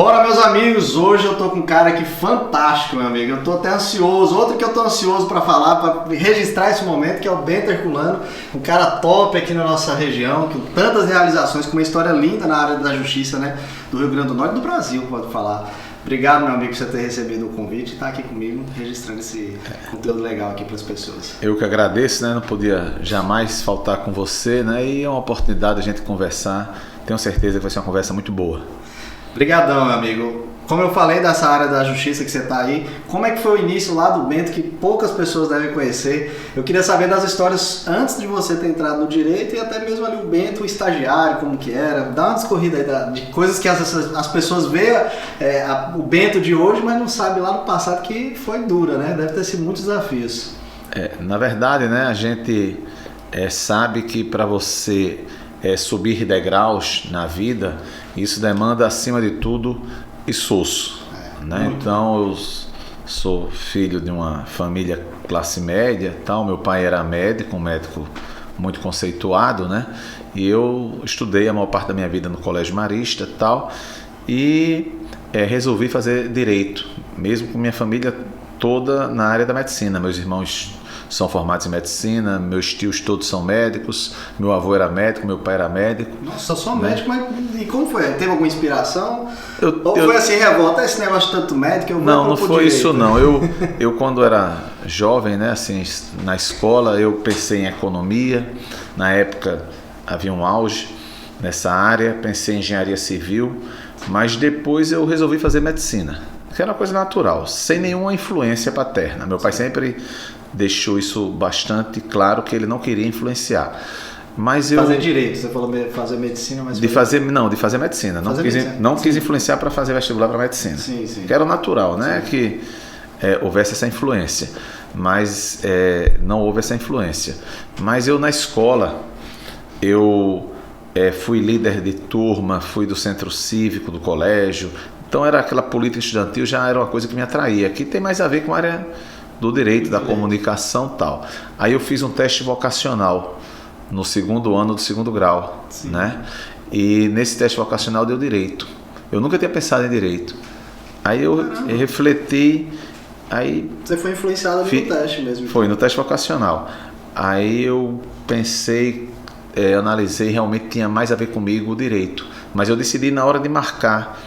Bora, meus amigos, hoje eu tô com um cara aqui fantástico, meu amigo. Eu tô até ansioso, outro que eu tô ansioso pra falar, pra registrar esse momento, que é o Bento Herculano, um cara top aqui na nossa região, com tantas realizações, com uma história linda na área da justiça, né, do Rio Grande do Norte e do Brasil, pode falar. Obrigado, meu amigo, por você ter recebido o convite e estar aqui comigo, registrando esse conteúdo legal aqui para as pessoas. Eu que agradeço, né? Não podia jamais faltar com você, né? E é uma oportunidade a gente conversar. Tenho certeza que vai ser uma conversa muito boa. Obrigadão, meu amigo. Como eu falei dessa área da justiça que você está aí, como é que foi o início lá do Bento, que poucas pessoas devem conhecer? Eu queria saber das histórias antes de você ter entrado no direito e até mesmo ali o Bento, o estagiário, como que era. Dá uma discorrida aí de coisas que as pessoas veem o Bento de hoje, mas não sabem lá no passado que foi dura, né? Deve ter sido muitos desafios. Na verdade, né, a gente sabe que para você subir degraus na vida, isso demanda, acima de tudo, esforço, né? Então eu sou filho de uma família classe média, tal. Meu pai era médico, um médico muito conceituado, né? E eu estudei a maior parte da minha vida no Colégio Marista, tal, e resolvi fazer direito, mesmo com minha família toda na área da medicina. Meus irmãos são formados em medicina, meus tios todos são médicos, meu avô era médico, meu pai era médico. Nossa, só médico, mas e como foi? Teve alguma inspiração? Ou foi assim, revolta, esse negócio de tanto médico? Não foi direito. Isso não. Eu quando era jovem, né, assim, na escola, eu pensei em economia. Na época havia um auge nessa área, pensei em engenharia civil, mas depois eu resolvi fazer medicina, que era uma coisa natural, sem nenhuma influência paterna. Meu pai sempre deixou isso bastante claro, que ele não queria influenciar. Mas fazer direito, você falou fazer medicina, mas de fazer medicina. Não quis influenciar para fazer vestibular para medicina. Sim. Que era o natural, né? Sim. Que houvesse essa influência. Mas não houve essa influência. Mas eu na escola, eu fui líder de turma, fui do centro cívico do colégio. Então era aquela política estudantil, já era uma coisa que me atraía, que tem mais a ver com a área do direito, da comunicação e tal. Aí eu fiz um teste vocacional no segundo ano do segundo grau, sim, né? E nesse teste vocacional deu direito. Eu nunca tinha pensado em direito. Aí eu refleti, aí... Você foi influenciado no teste mesmo? Foi, no teste vocacional. Aí eu pensei, analisei, realmente tinha mais a ver comigo o direito. Mas eu decidi na hora de marcar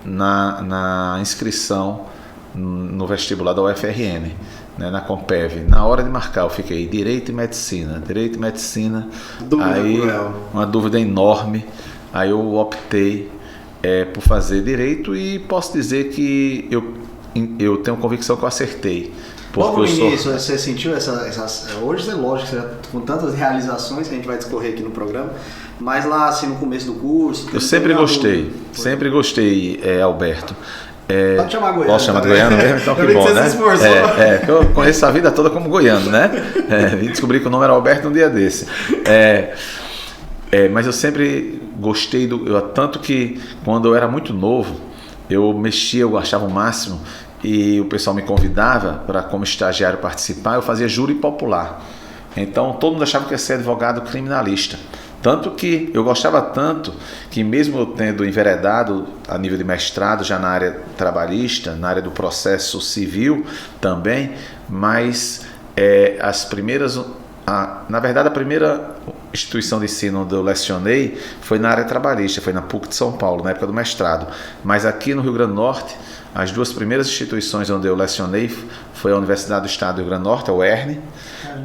na inscrição no vestibular da UFRN, né, na Compev. Na hora de marcar eu fiquei direito e medicina. Aí uma dúvida enorme. Aí eu optei por fazer direito e posso dizer que eu tenho convicção que eu acertei. Logo no início, você sentiu hoje é lógico, com tantas realizações que a gente vai discorrer aqui no programa, mas lá assim no começo do curso... Eu sempre gostei, Alberto. Pode chamar goiano. Posso chamar de goiano mesmo? Então que bom, né? Eu conheço a vida toda como goiano, né? Vim descobrir que o nome era Alberto um dia desse. Mas eu sempre gostei tanto que quando eu era muito novo, eu achava o máximo, e o pessoal me convidava para, como estagiário, participar. Eu fazia júri popular. Então todo mundo achava que ia ser advogado criminalista. Tanto que eu gostava tanto que, mesmo eu tendo enveredado a nível de mestrado já na área trabalhista, na área do processo civil também, mas na verdade a primeira instituição de ensino onde eu lecionei foi na área trabalhista, foi na PUC de São Paulo, na época do mestrado. Mas aqui no Rio Grande do Norte, as duas primeiras instituições onde eu lecionei foi a Universidade do Estado do Rio Grande do Norte, a UERN,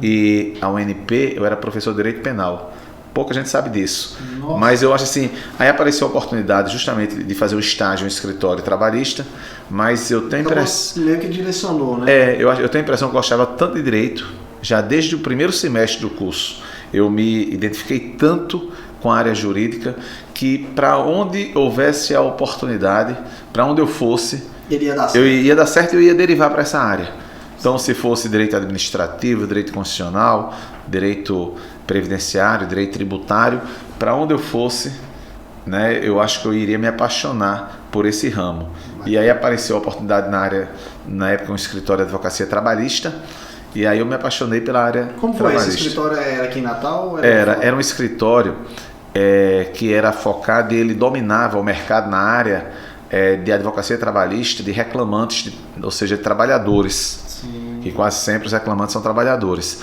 e a UNP. Eu era professor de Direito Penal. Pouca gente sabe disso. Nossa. Mas eu acho assim, aí apareceu a oportunidade justamente de fazer um estágio em escritório trabalhista, mas eu tenho impressão... meio que direcionou, né? Eu tenho a impressão que eu gostava tanto de direito, já desde o primeiro semestre do curso, eu me identifiquei tanto com a área jurídica, que para onde houvesse a oportunidade, para onde eu fosse, eu ia dar certo e eu ia derivar para essa área. Então, se fosse direito administrativo, direito constitucional, direito previdenciário, direito tributário, para onde eu fosse, né, eu acho que eu iria me apaixonar por esse ramo. E aí apareceu a oportunidade na época, um escritório de advocacia trabalhista, e aí eu me apaixonei pela área Como trabalhista. Foi? Esse escritório era aqui em Natal? Era um escritório que era focado, e ele dominava o mercado na área de advocacia trabalhista de reclamantes, ou seja, de trabalhadores. Sim. Que quase sempre os reclamantes são trabalhadores.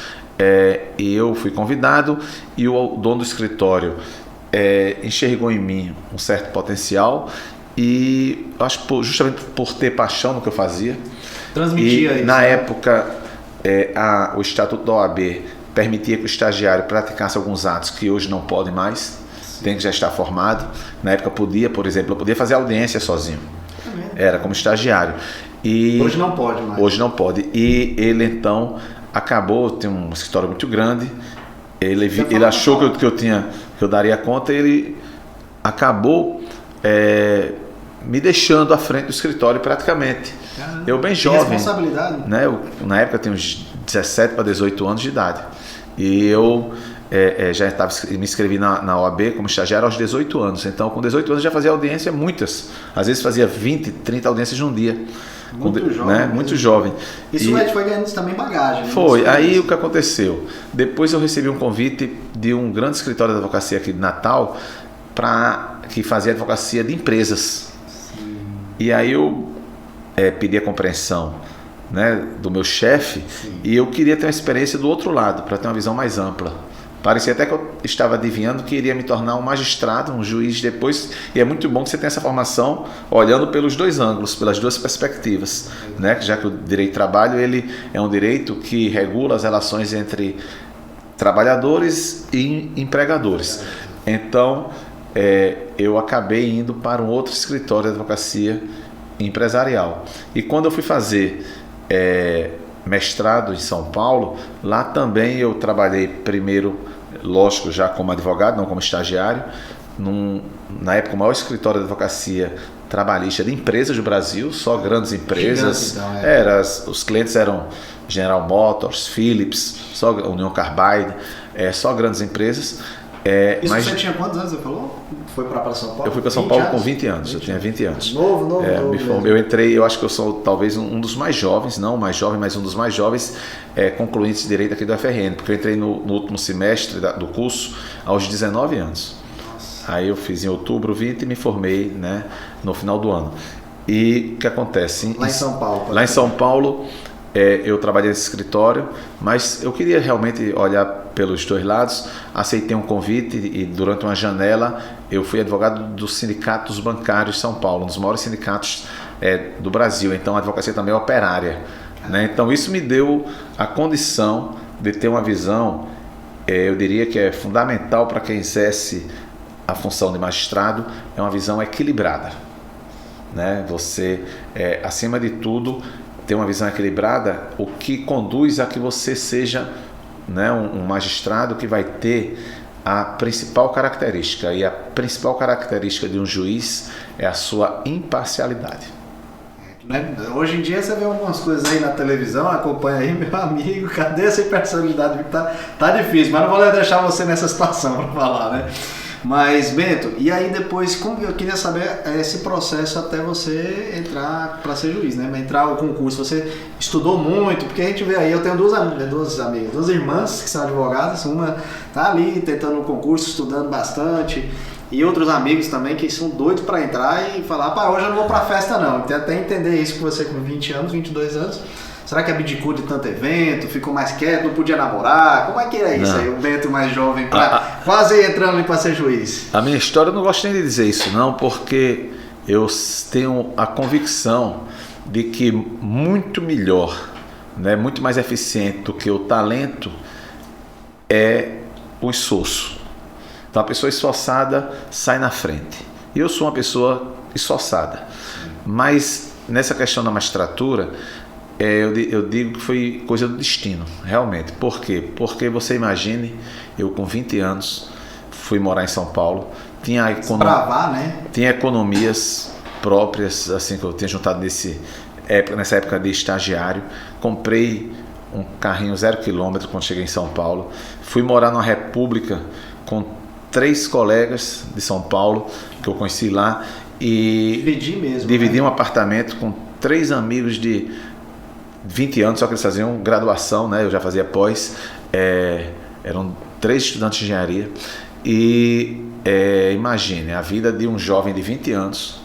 E eu fui convidado e o dono do escritório enxergou em mim um certo potencial e acho que justamente por ter paixão no que eu fazia. Transmitia isso. Na época, o Estatuto da OAB permitia que o estagiário praticasse alguns atos que hoje não pode mais, tem que já estar formado. Na época podia, por exemplo, eu podia fazer audiência sozinho. Era como estagiário. E hoje não pode mais. Hoje não pode. E ele então acabou, tem um escritório muito grande, ele achou que eu daria conta, e ele acabou me deixando à frente do escritório praticamente. Caramba. Eu bem jovem. Responsabilidade. Né? Na época eu tinha uns 17 para 18 anos de idade. E eu já me inscrevi na OAB como estagiário aos 18 anos. Então com 18 anos eu já fazia audiência, muitas. Às vezes fazia 20, 30 audiências num dia. Muito jovem. Né? Muito jovem. Isso foi ganhando também bagagem. Foi. Aí o que aconteceu? Depois eu recebi um convite de um grande escritório de advocacia aqui de Natal, que fazia advocacia de empresas. Sim. E aí eu pedi a compreensão, né, do meu chefe. Sim. E eu queria ter uma experiência do outro lado, para ter uma visão mais ampla. Parecia até que eu estava adivinhando que iria me tornar um magistrado, um juiz depois, e é muito bom que você tenha essa formação olhando pelos dois ângulos, pelas duas perspectivas, né? Já que o direito do trabalho ele é um direito que regula as relações entre trabalhadores e empregadores. Então, eu acabei indo para um outro escritório de advocacia empresarial. E quando eu fui fazer mestrado em São Paulo, lá também eu trabalhei primeiro, lógico, já como advogado, não como estagiário, na época o maior escritório de advocacia trabalhista de empresas do Brasil, só grandes empresas. Gigante, então, os clientes eram General Motors, Philips, só Union Carbide, só grandes empresas. Mas você tinha quantos anos, você falou? Foi para São Paulo? Eu fui para São Paulo com 20 anos, eu tinha 20 anos. Novo. Eu entrei, eu acho que eu sou talvez um dos mais jovens, não o mais jovem, mas um dos mais jovens concluintes de direito aqui do FRN, porque eu entrei no último semestre do curso aos 19 anos. Nossa. Aí eu fiz em outubro 20 e me formei, né, no final do ano. E o que acontece? Lá em São Paulo. Lá em São Paulo, eu trabalhei nesse escritório, mas eu queria realmente olhar pelos dois lados. Aceitei um convite e durante uma janela eu fui advogado do Sindicato dos Bancários de São Paulo, um dos maiores sindicatos do Brasil. Então a advocacia também é operária, né? Então isso me deu a condição de ter uma visão, eu diria que é fundamental para quem exerce a função de magistrado, é uma visão equilibrada, né? Você, acima de tudo, ter uma visão equilibrada, o que conduz a que você seja, né, um magistrado que vai ter a principal característica, e a principal característica de um juiz é a sua imparcialidade. Hoje em dia você vê algumas coisas aí na televisão, acompanha aí, meu amigo, cadê essa imparcialidade? Tá difícil, mas não vou deixar você nessa situação para falar, né? Mas, Bento, e aí depois, como eu queria saber esse processo até você entrar para ser juiz, né? Entrar o concurso, você estudou muito, porque a gente vê aí, eu tenho duas amigas, duas irmãs que são advogadas, uma tá ali tentando o concurso, estudando bastante, e outros amigos também que são doidos para entrar e falar, pá, hoje eu não vou para festa não. Tem até entender isso com você com 20 anos, 22 anos. Será que abdicou de tanto evento, ficou mais quieto, não podia namorar? Como é que é isso aí, o Bento mais jovem, quase entrando para ser juiz? A minha história eu não gosto nem de dizer isso não, porque eu tenho a convicção de que muito melhor, né, muito mais eficiente do que o talento é o esforço. Então a pessoa esforçada sai na frente. E eu sou uma pessoa esforçada. Mas nessa questão da magistratura, eu digo que foi coisa do destino, realmente. Por quê? Porque você imagine, eu com 20 anos fui morar em São Paulo, tinha economias próprias, assim, que eu tinha juntado nessa época de estagiário. Comprei um carrinho 0 km quando cheguei em São Paulo. Fui morar numa república com 3 colegas de São Paulo que eu conheci lá e dividi um apartamento com 3 amigos de 20 anos, só que eles faziam graduação, né? Eu já fazia pós, eram 3 estudantes de engenharia e imagine a vida de um jovem de 20 anos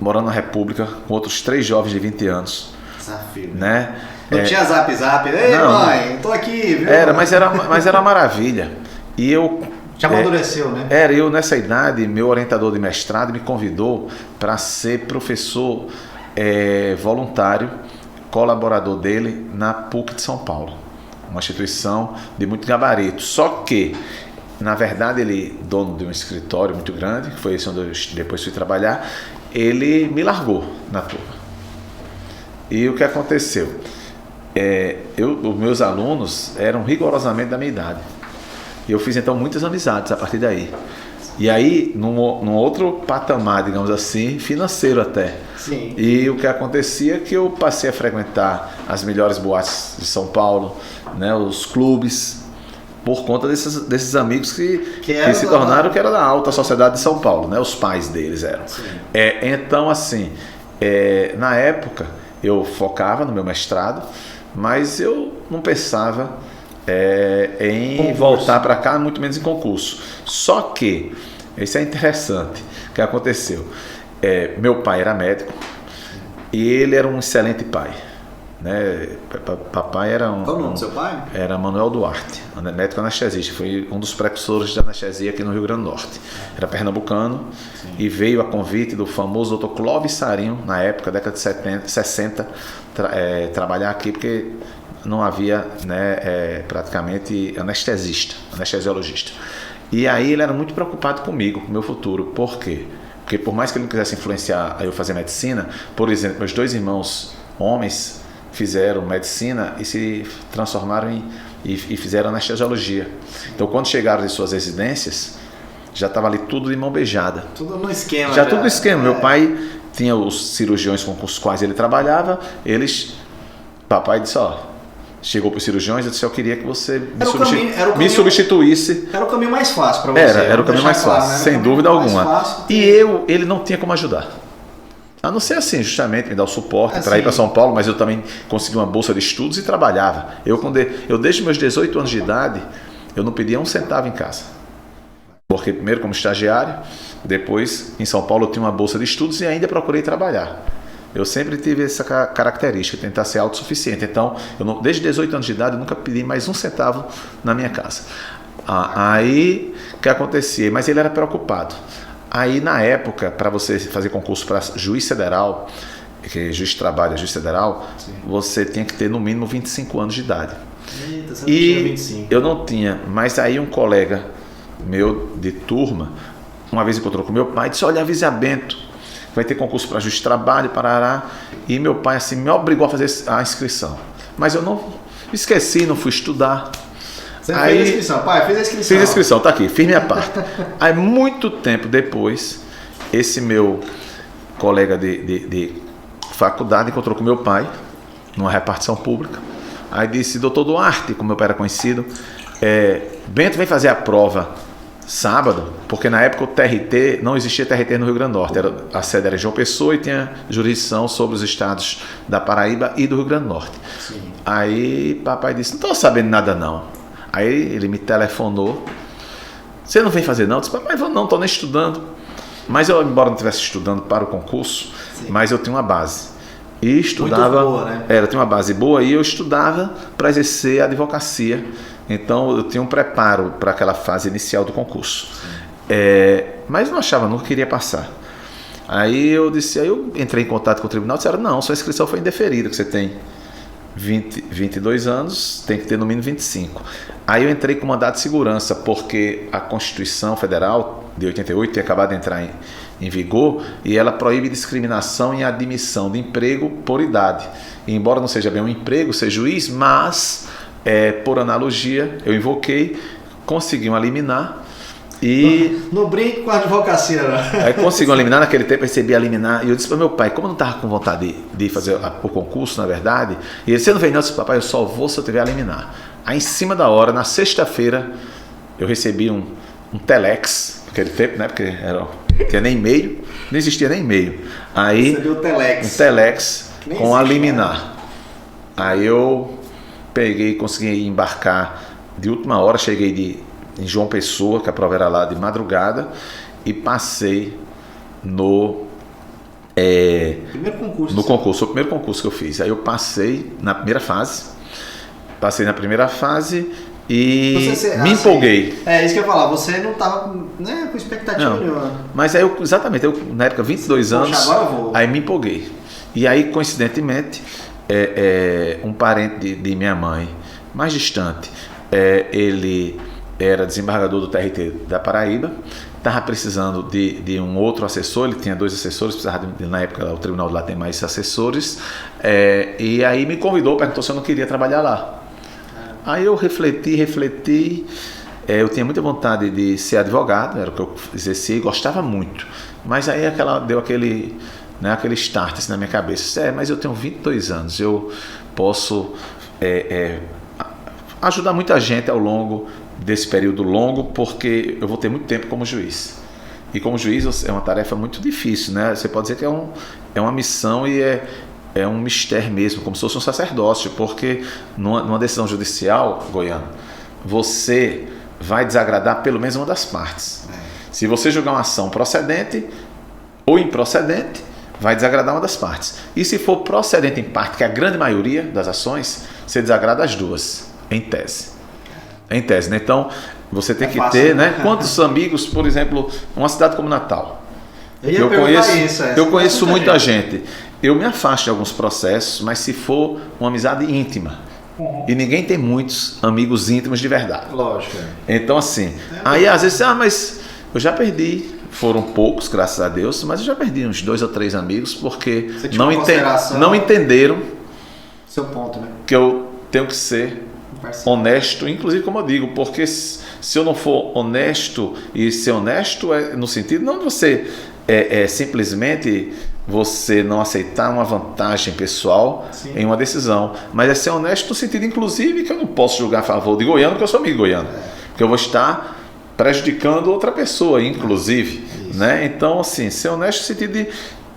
morando na República, com outros 3 jovens de 20 anos. Desafio. Né? Não tinha zap, ei não, mãe, tô aqui, viu? Mas era uma maravilha. E eu... Já amadureceu, né? Eu nessa idade, meu orientador de mestrado me convidou para ser professor voluntário, colaborador dele na PUC de São Paulo. Uma instituição de muito gabarito. Só que, na verdade, ele, dono de um escritório muito grande, que foi esse onde eu depois fui trabalhar, ele me largou na turma. E o que aconteceu? Os meus alunos eram rigorosamente da minha idade. E eu fiz então muitas amizades a partir daí. E aí, num outro patamar, digamos assim, financeiro até. Sim. E o que acontecia é que eu passei a frequentar as melhores boates de São Paulo, né, os clubes, por conta desses amigos que se tornaram que era da alta sociedade de São Paulo, né, os pais deles eram. Então, assim, na época, eu focava no meu mestrado, mas eu não pensava em voltar para cá, muito menos em concurso. Só que, isso é interessante, o que aconteceu? Meu pai era médico e ele era um excelente pai. Né? Papai era Qual o nome do seu pai? Era Manuel Duarte, médico anestesista, foi um dos precursores da anestesia aqui no Rio Grande do Norte. Era pernambucano. Sim. E veio a convite do famoso Dr. Clóvis Sarinho, na época, década de 60, trabalhar aqui, porque não havia, né, praticamente anestesiologista. E aí ele era muito preocupado comigo, com o meu futuro. Por quê? Porque por mais que ele não quisesse influenciar a eu fazer medicina, por exemplo, meus 2 irmãos homens fizeram medicina e se transformaram e fizeram anestesiologia. Então, quando chegaram em suas residências, já estava ali tudo de mão beijada. Tudo no esquema. Já tudo no esquema. Meu pai tinha os cirurgiões com os quais ele trabalhava. Papai disse, chegou para os cirurgiões e disse, eu queria que você me substituísse. Era o caminho mais fácil para você. Era o caminho mais fácil, sem dúvida alguma. E ele não tinha como ajudar. A não ser assim, justamente, me dar o suporte para ir para São Paulo, mas eu também consegui uma bolsa de estudos e trabalhava. Eu desde meus 18 anos de idade, eu não pedia um centavo em casa. Porque primeiro como estagiário, depois em São Paulo eu tinha uma bolsa de estudos e ainda procurei trabalhar. Eu sempre tive essa característica, tentar ser autossuficiente. Então, desde 18 anos de idade, eu nunca pedi mais um centavo na minha casa. Aí, o que acontecia? Mas ele era preocupado. Aí, na época, para você fazer concurso para juiz federal, que juiz de trabalho é juiz federal, você tinha que ter no mínimo 25 anos de idade. Eita, você não tinha 25. Eu não tinha, mas aí um colega meu de turma, uma vez encontrou com meu pai e disse, olha, avise a Bento, vai ter concurso para juiz de trabalho, parará. E meu pai assim, me obrigou a fazer a inscrição. Mas eu não esqueci, não fui estudar. Você fez a inscrição, pai? Fez a inscrição. Fiz a inscrição, tá aqui, fiz minha parte. Aí, muito tempo depois, esse meu colega de faculdade encontrou com meu pai, numa repartição pública. Aí disse, doutor Duarte, como meu pai era conhecido, Bento vem fazer a prova sábado, porque na época o TRT, não existia TRT no Rio Grande do Norte, a sede era em João Pessoa e tinha jurisdição sobre os estados da Paraíba e do Rio Grande do Norte. Sim. Aí papai disse, não estou sabendo nada não. Aí ele me telefonou, você não vem fazer não? Eu disse, papai, não, estou nem estudando. Mas eu, embora não estivesse estudando para o concurso, mas eu tinha uma base. E estudava, muito boa, né? Eu tinha uma base boa e eu estudava para exercer a advocacia. Então eu tinha um preparo para aquela fase inicial do concurso. Mas não achava, não queria passar. Aí eu entrei em contato com o tribunal e disseram, não, sua inscrição foi indeferida, que você tem 22 anos, tem que ter no mínimo 25. Aí eu entrei com mandado de segurança, porque a Constituição Federal de 88 tinha acabado de entrar em vigor e ela proíbe discriminação em admissão de emprego por idade. E embora não seja bem um emprego, ser juiz, mas por analogia eu invoquei, consegui uma liminar. E não brinque com a advocacia, não. Aí consegui eliminar, naquele tempo recebi a liminar. E eu disse para meu pai, como eu não estava com vontade de fazer o concurso, na verdade, e ele, você não vem não, eu disse, papai, eu só vou se eu tiver a liminar. Aí em cima da hora, na sexta-feira, eu recebi um telex, naquele tempo, né, porque tinha nem e-mail, não existia nem e-mail. Aí recebi um telex com a liminar. Aí eu peguei, consegui embarcar de última hora, cheguei em João Pessoa, que a prova era lá de madrugada, e passei no Primeiro concurso. No concurso, foi o primeiro concurso que eu fiz. Aí eu passei na primeira fase. E me empolguei. É isso que eu ia falar, você não estava, né, com expectativa nenhuma. Mas aí exatamente, na época, 22 anos, agora eu vou. aí me empolguei. E aí, coincidentemente, um parente de minha mãe, mais distante, ele era desembargador do TRT da Paraíba, estava precisando de um outro assessor, ele tinha 2 assessores, precisava na época o tribunal de lá tem mais assessores, e aí me convidou, perguntou se eu não queria trabalhar lá. Aí eu refleti, eu tinha muita vontade de ser advogado, era o que eu exercia e gostava muito, mas aí deu aquele start assim, na minha cabeça, mas eu tenho 22 anos, eu posso ajudar muita gente ao longo desse período longo, porque eu vou ter muito tempo como juiz. E como juiz é uma tarefa muito difícil, né? Você pode dizer que é uma missão e é um mistério mesmo, como se fosse um sacerdócio, porque numa decisão judicial, Goiano, você vai desagradar pelo menos uma das partes. Se você julgar uma ação procedente ou improcedente, vai desagradar uma das partes. E se for procedente em parte, que é a grande maioria das ações, você desagrada as duas, em tese. Né? Então, você tem que ter, né? Quantos amigos, por exemplo, uma cidade como Natal. Eu conheço muita gente. Eu me afasto de alguns processos, mas se for uma amizade íntima. E ninguém tem muitos amigos íntimos de verdade. Lógico. Então, assim, aí às vezes, mas eu já perdi. Foram poucos, graças a Deus, mas eu já perdi uns 2 ou 3 amigos, porque não entenderam seu ponto, né? Que eu tenho que ser honesto, inclusive como eu digo, porque se eu não for honesto, e ser honesto no sentido não de você simplesmente você não aceitar uma vantagem pessoal em uma decisão, mas é ser honesto no sentido inclusive que eu não posso julgar a favor de Goiano, porque eu sou amigo de Goiano, porque eu vou estar prejudicando outra pessoa, inclusive, né? Então, assim, ser honesto no sentido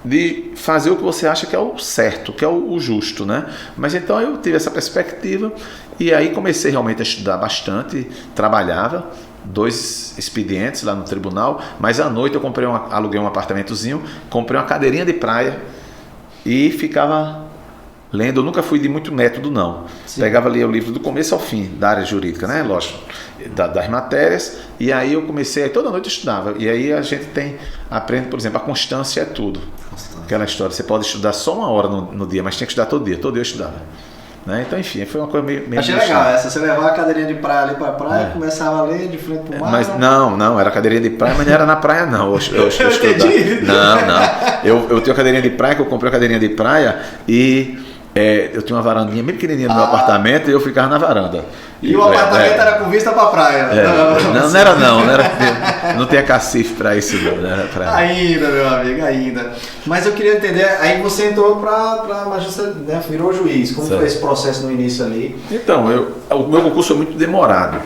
de fazer o que você acha que é o certo, que é o justo, né? Mas então eu tive essa perspectiva e aí comecei realmente a estudar bastante, trabalhava 2 expedientes lá no tribunal, mas à noite eu aluguei um apartamentozinho, comprei uma cadeirinha de praia e ficava lendo. Eu nunca fui de muito método, não. Sim. Pegava ali o livro do começo ao fim, da área jurídica, né? Lógico, das matérias, e aí eu comecei, toda noite eu estudava, e aí a gente aprende, por exemplo, a constância é tudo. Aquela história, você pode estudar só 1 hora no dia, mas tinha que estudar todo dia eu estudava. Né? Então, enfim, foi uma coisa meio achei legal essa, você levava a cadeirinha de praia ali pra praia, começava a ler de frente pro mar. Mas não, era cadeirinha de praia, mas não era na praia não. Eu entendi. Não. Eu tenho a cadeirinha de praia, que eu comprei a cadeirinha de praia e eu tinha uma varandinha bem pequenininha no meu apartamento e eu ficava na varanda. E o apartamento era com vista pra praia. Não tinha cacife pra isso não. Era pra... Ainda, meu amigo, ainda. Mas eu queria entender, aí você entrou pra magistrado, né, virou juiz. Como foi esse processo no início ali? Então, o meu concurso foi muito demorado.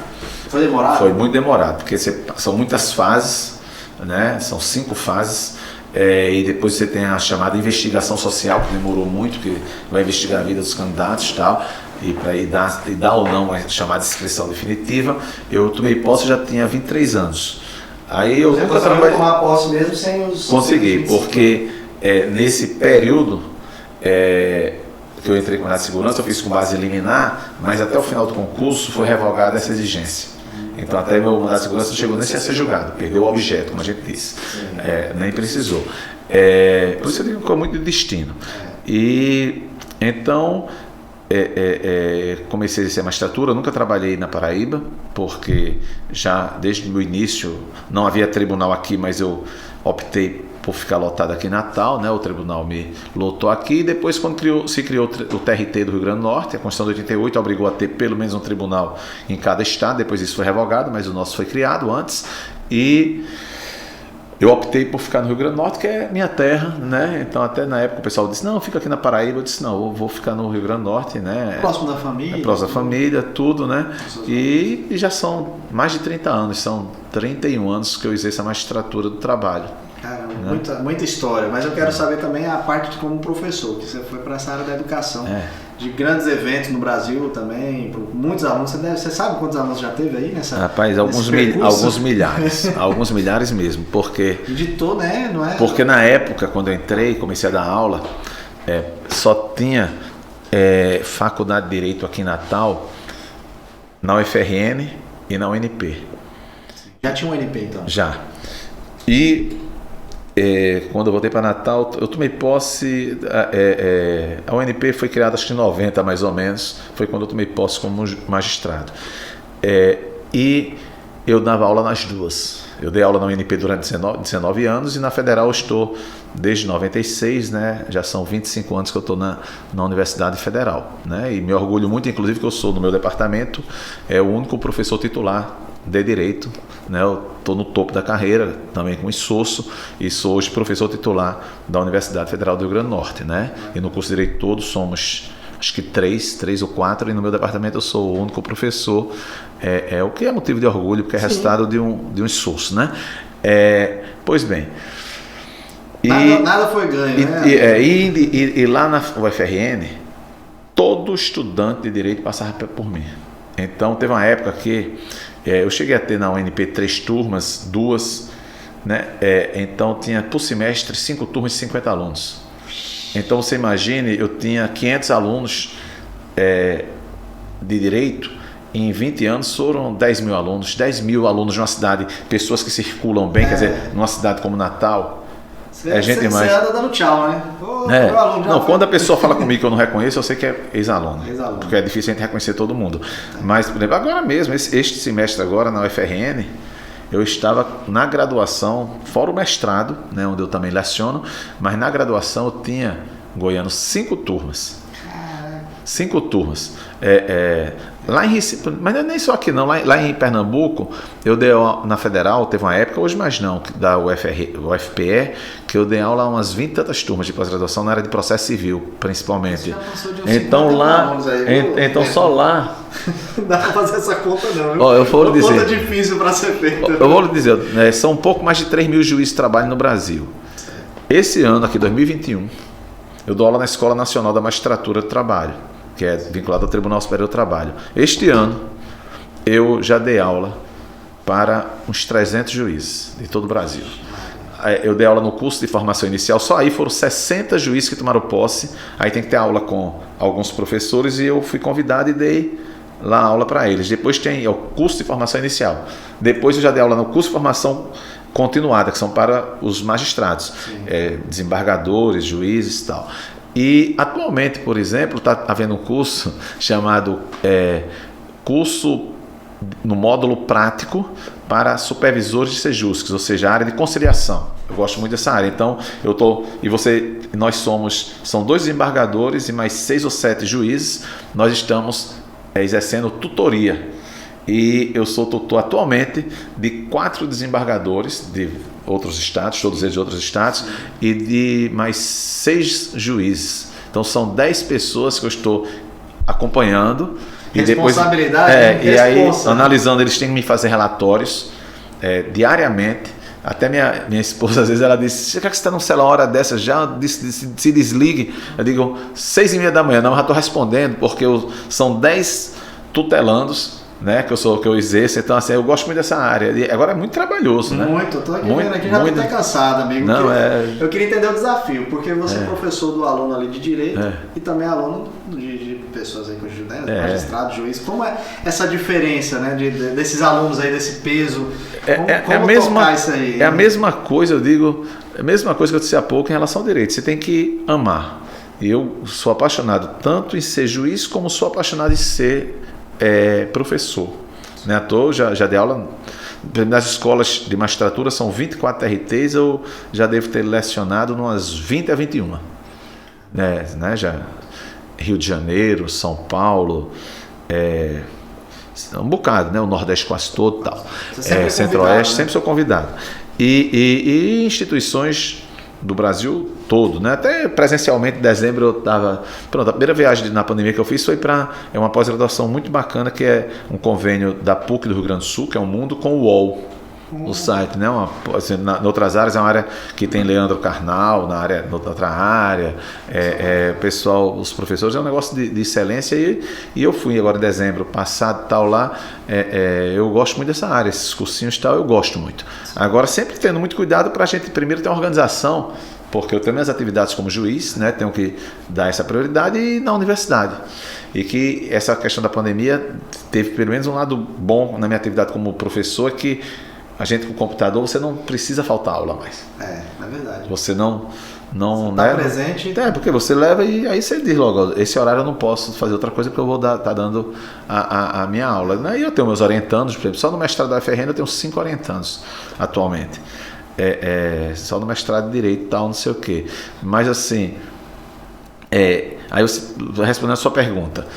Foi demorado? Foi muito demorado, porque são muitas fases, né? São 5 fases. E depois você tem a chamada investigação social, que demorou muito, que vai investigar a vida dos candidatos e tal, e para dar ou não a chamada inscrição definitiva. Eu tomei posse, já tinha 23 anos. Aí eu nunca trabalhei. Tomar posse mesmo sem os. Consegui, porque nesse período que eu entrei com a segurança, eu fiz com base liminar, mas até o final do concurso foi revogada essa exigência. Então até meu mandado de segurança não chegou nem a ser julgado, perdeu o objeto, como a gente disse, nem precisou. Por isso eu digo que é muito de destino. E então comecei a exercer a magistratura, nunca trabalhei na Paraíba, porque já desde o início não havia tribunal aqui, mas eu optei por ficar lotado aqui em Natal, né? O tribunal me lotou aqui, e depois quando se criou o TRT do Rio Grande do Norte, a Constituição de 88 obrigou a ter pelo menos um tribunal em cada estado, depois isso foi revogado, mas o nosso foi criado antes, e eu optei por ficar no Rio Grande do Norte, que é minha terra, né? Então até na época o pessoal disse, não, fica aqui na Paraíba, eu disse, não, eu vou ficar no Rio Grande do Norte, né? Próximo da família. Próximo da família, tudo, né? E já são mais de 30 anos, são 31 anos que eu exerço a magistratura do trabalho. Caramba, muita história, mas eu quero saber também a parte de como professor, que você foi para essa área da educação. de grandes eventos no Brasil também, por muitos alunos. Você sabe quantos alunos já teve aí nessa? Rapaz, alguns milhares, alguns milhares mesmo, porque... Editou, né? Não é? Porque na época, quando eu entrei, comecei a dar aula, só tinha faculdade de Direito aqui em Natal, na UFRN e na UNP. Já tinha um UNP então? Já. E quando eu voltei para Natal, eu tomei posse. A UNP foi criada acho que em 90 mais ou menos, foi quando eu tomei posse como magistrado. E eu dava aula nas duas. Eu dei aula na UNP durante 19 anos e na Federal eu estou desde 96, né? Já são 25 anos que eu estou na Universidade Federal, né? E me orgulho muito, inclusive, que eu sou, no meu departamento, o único professor titular de Direito, né? Eu estou no topo da carreira, também com insosso, e sou hoje professor titular da Universidade Federal do Rio Grande do Norte, né? E no curso de Direito todo somos, acho que três ou quatro, e no meu departamento eu sou o único professor, o que é motivo de orgulho, porque é resultado de um esforço, né? Pois bem. Nada foi ganho, né? E lá na UFRN, todo estudante de Direito passava por mim. Então, teve uma época que eu cheguei a ter na UNP 3 turmas, 2, né? Então, tinha por semestre 5 turmas de 50 alunos. Então, você imagine, eu tinha 500 alunos de Direito, em 20 anos foram 10 mil alunos, 10 mil alunos numa cidade, pessoas que circulam bem, quer dizer, numa cidade como Natal. Você anda dando tchau, né? Não, quando a pessoa fala comigo que eu não reconheço, eu sei que é ex-aluno, porque é difícil a gente reconhecer todo mundo. Mas, por exemplo, agora mesmo, este semestre agora na UFRN, eu estava na graduação, fora o mestrado, né, onde eu também leciono, mas na graduação eu tinha, Goiano, 5 turmas. 5 turmas. Lá em Recife, mas não é nem só aqui não, lá em Pernambuco, eu dei aula na Federal, teve uma época, hoje mais não, da UFPE, que eu dei aula a umas 20 e tantas turmas de pós-graduação na área de processo civil, principalmente. Então lá, então só lá... Não dá pra fazer essa conta não, viu? Eu vou lhe dizer, conta difícil para ser feita. Eu vou lhe dizer, são um pouco mais de 3 mil juízes que trabalham no Brasil. Esse ano, aqui 2021, eu dou aula na Escola Nacional da Magistratura do Trabalho, que é vinculado ao Tribunal Superior do Trabalho. Este ano, eu já dei aula para uns 300 juízes de todo o Brasil. Eu dei aula no curso de formação inicial, só aí foram 60 juízes que tomaram posse, aí tem que ter aula com alguns professores e eu fui convidado e dei lá aula para eles. Depois tem o curso de formação inicial. Depois eu já dei aula no curso de formação continuada, que são para os magistrados, desembargadores, juízes e tal. E atualmente, por exemplo, está havendo um curso chamado curso no módulo prático para supervisores de sejusques, ou seja, a área de conciliação. Eu gosto muito dessa área. Então, são 2 desembargadores e mais 6 ou 7 juízes. Nós estamos exercendo tutoria. E eu sou tutor atualmente de 4 desembargadores de outros estados, todos eles de outros estados, e de mais 6 juízes. Então são 10 pessoas que eu estou acompanhando. Responsabilidade, e aí, analisando, eles têm que me fazer relatórios diariamente. Até minha esposa, às vezes, ela diz: será que você está num celular hora dessa já? Se desligue. Eu digo: 6h30 da manhã. Não, eu já estou respondendo, porque são 10 tutelandos, né, que eu exerço. Então, assim, eu gosto muito dessa área. E agora é muito trabalhoso, né? Muito, eu tô aqui vendo aqui, já tô até cansado, amigo. Não, eu queria entender o desafio, porque você é professor do aluno ali de Direito e também aluno de pessoas aí com magistrado, juiz. Como é essa diferença, né, desses alunos aí, desse peso? Como tocar isso aí? A mesma coisa, eu digo, a mesma coisa que eu disse há pouco em relação ao direito. Você tem que amar. Eu sou apaixonado tanto em ser juiz, como sou apaixonado em ser professor, né? À toa, já dei aula nas escolas de magistratura, são 24 TRTs, eu já devo ter lecionado umas 20 a 21, né? Já Rio de Janeiro, São Paulo, um bocado, né? O Nordeste quase todo, tal, Centro-Oeste, né? Sempre sou convidado, e instituições do Brasil todo, né? Até presencialmente em dezembro eu estava... Pronto, a primeira viagem na pandemia que eu fiz foi para uma pós-graduação muito bacana, que é um convênio da PUC do Rio Grande do Sul, que é o Mundo, com o UOL. o site, né? Assim, em outras áreas é uma área que tem Leandro Carnal, na outra área, pessoal, os professores, é um negócio de excelência e eu fui agora em dezembro passado tal lá, eu gosto muito dessa área, esses cursinhos tal, eu gosto muito. Agora sempre tendo muito cuidado para a gente primeiro ter uma organização, porque eu tenho minhas atividades como juiz, né, tenho que dar essa prioridade e na universidade. E que essa questão da pandemia teve pelo menos um lado bom na minha atividade como professor, que a gente com o computador, você não precisa faltar aula mais. É verdade. Você não tá presente. Porque você leva e aí você diz logo, esse horário eu não posso fazer outra coisa porque eu vou estar dando a minha aula. E eu tenho meus orientandos, por exemplo, só no mestrado da UFRN eu tenho 5 orientandos atualmente. Só no mestrado de Direito e tal, não sei o quê. Mas assim, aí você, respondendo a sua pergunta,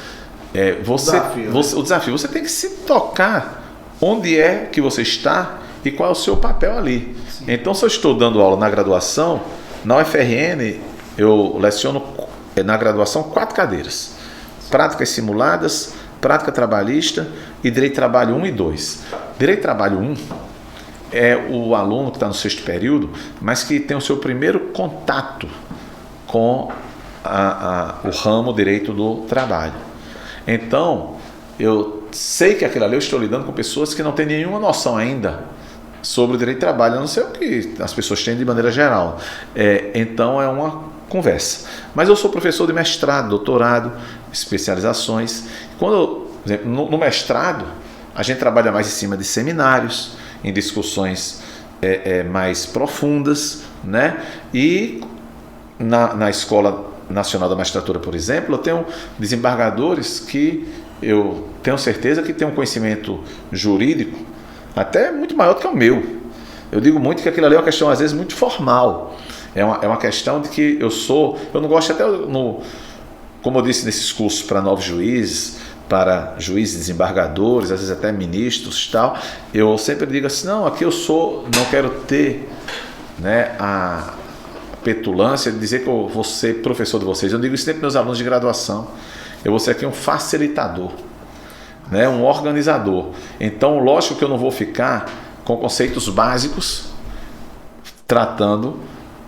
o desafio, você tem que se tocar onde é que você está e qual é o seu papel ali. Sim. Então, se eu estou dando aula na graduação, na UFRN, eu leciono na graduação 4 cadeiras. Práticas simuladas, prática trabalhista e Direito de Trabalho 1 e 2. Direito de Trabalho 1 é o aluno que está no 6º período, mas que tem o seu primeiro contato com o ramo direito do trabalho. Então, eu sei que aquilo ali eu estou lidando com pessoas que não têm nenhuma noção ainda sobre o direito de trabalho, a não ser o que as pessoas têm de maneira geral. Então, é uma conversa. Mas eu sou professor de mestrado, doutorado, especializações. Por exemplo, no mestrado, a gente trabalha mais em cima de seminários, em discussões mais profundas, né? E na Escola Nacional da Magistratura, por exemplo, eu tenho desembargadores que eu tenho certeza que têm um conhecimento jurídico até muito maior do que o meu. Eu digo muito que aquilo ali é uma questão, às vezes, muito formal. É uma questão de que eu não gosto até, como eu disse, nesses cursos para novos juízes, para juízes, desembargadores, às vezes até ministros e tal, eu sempre digo assim, não, aqui não quero ter, né, a petulância de dizer que eu vou ser professor de vocês. Eu digo isso sempre para meus alunos de graduação. Eu vou ser aqui um facilitador, né, um organizador. Então, lógico que eu não vou ficar com conceitos básicos tratando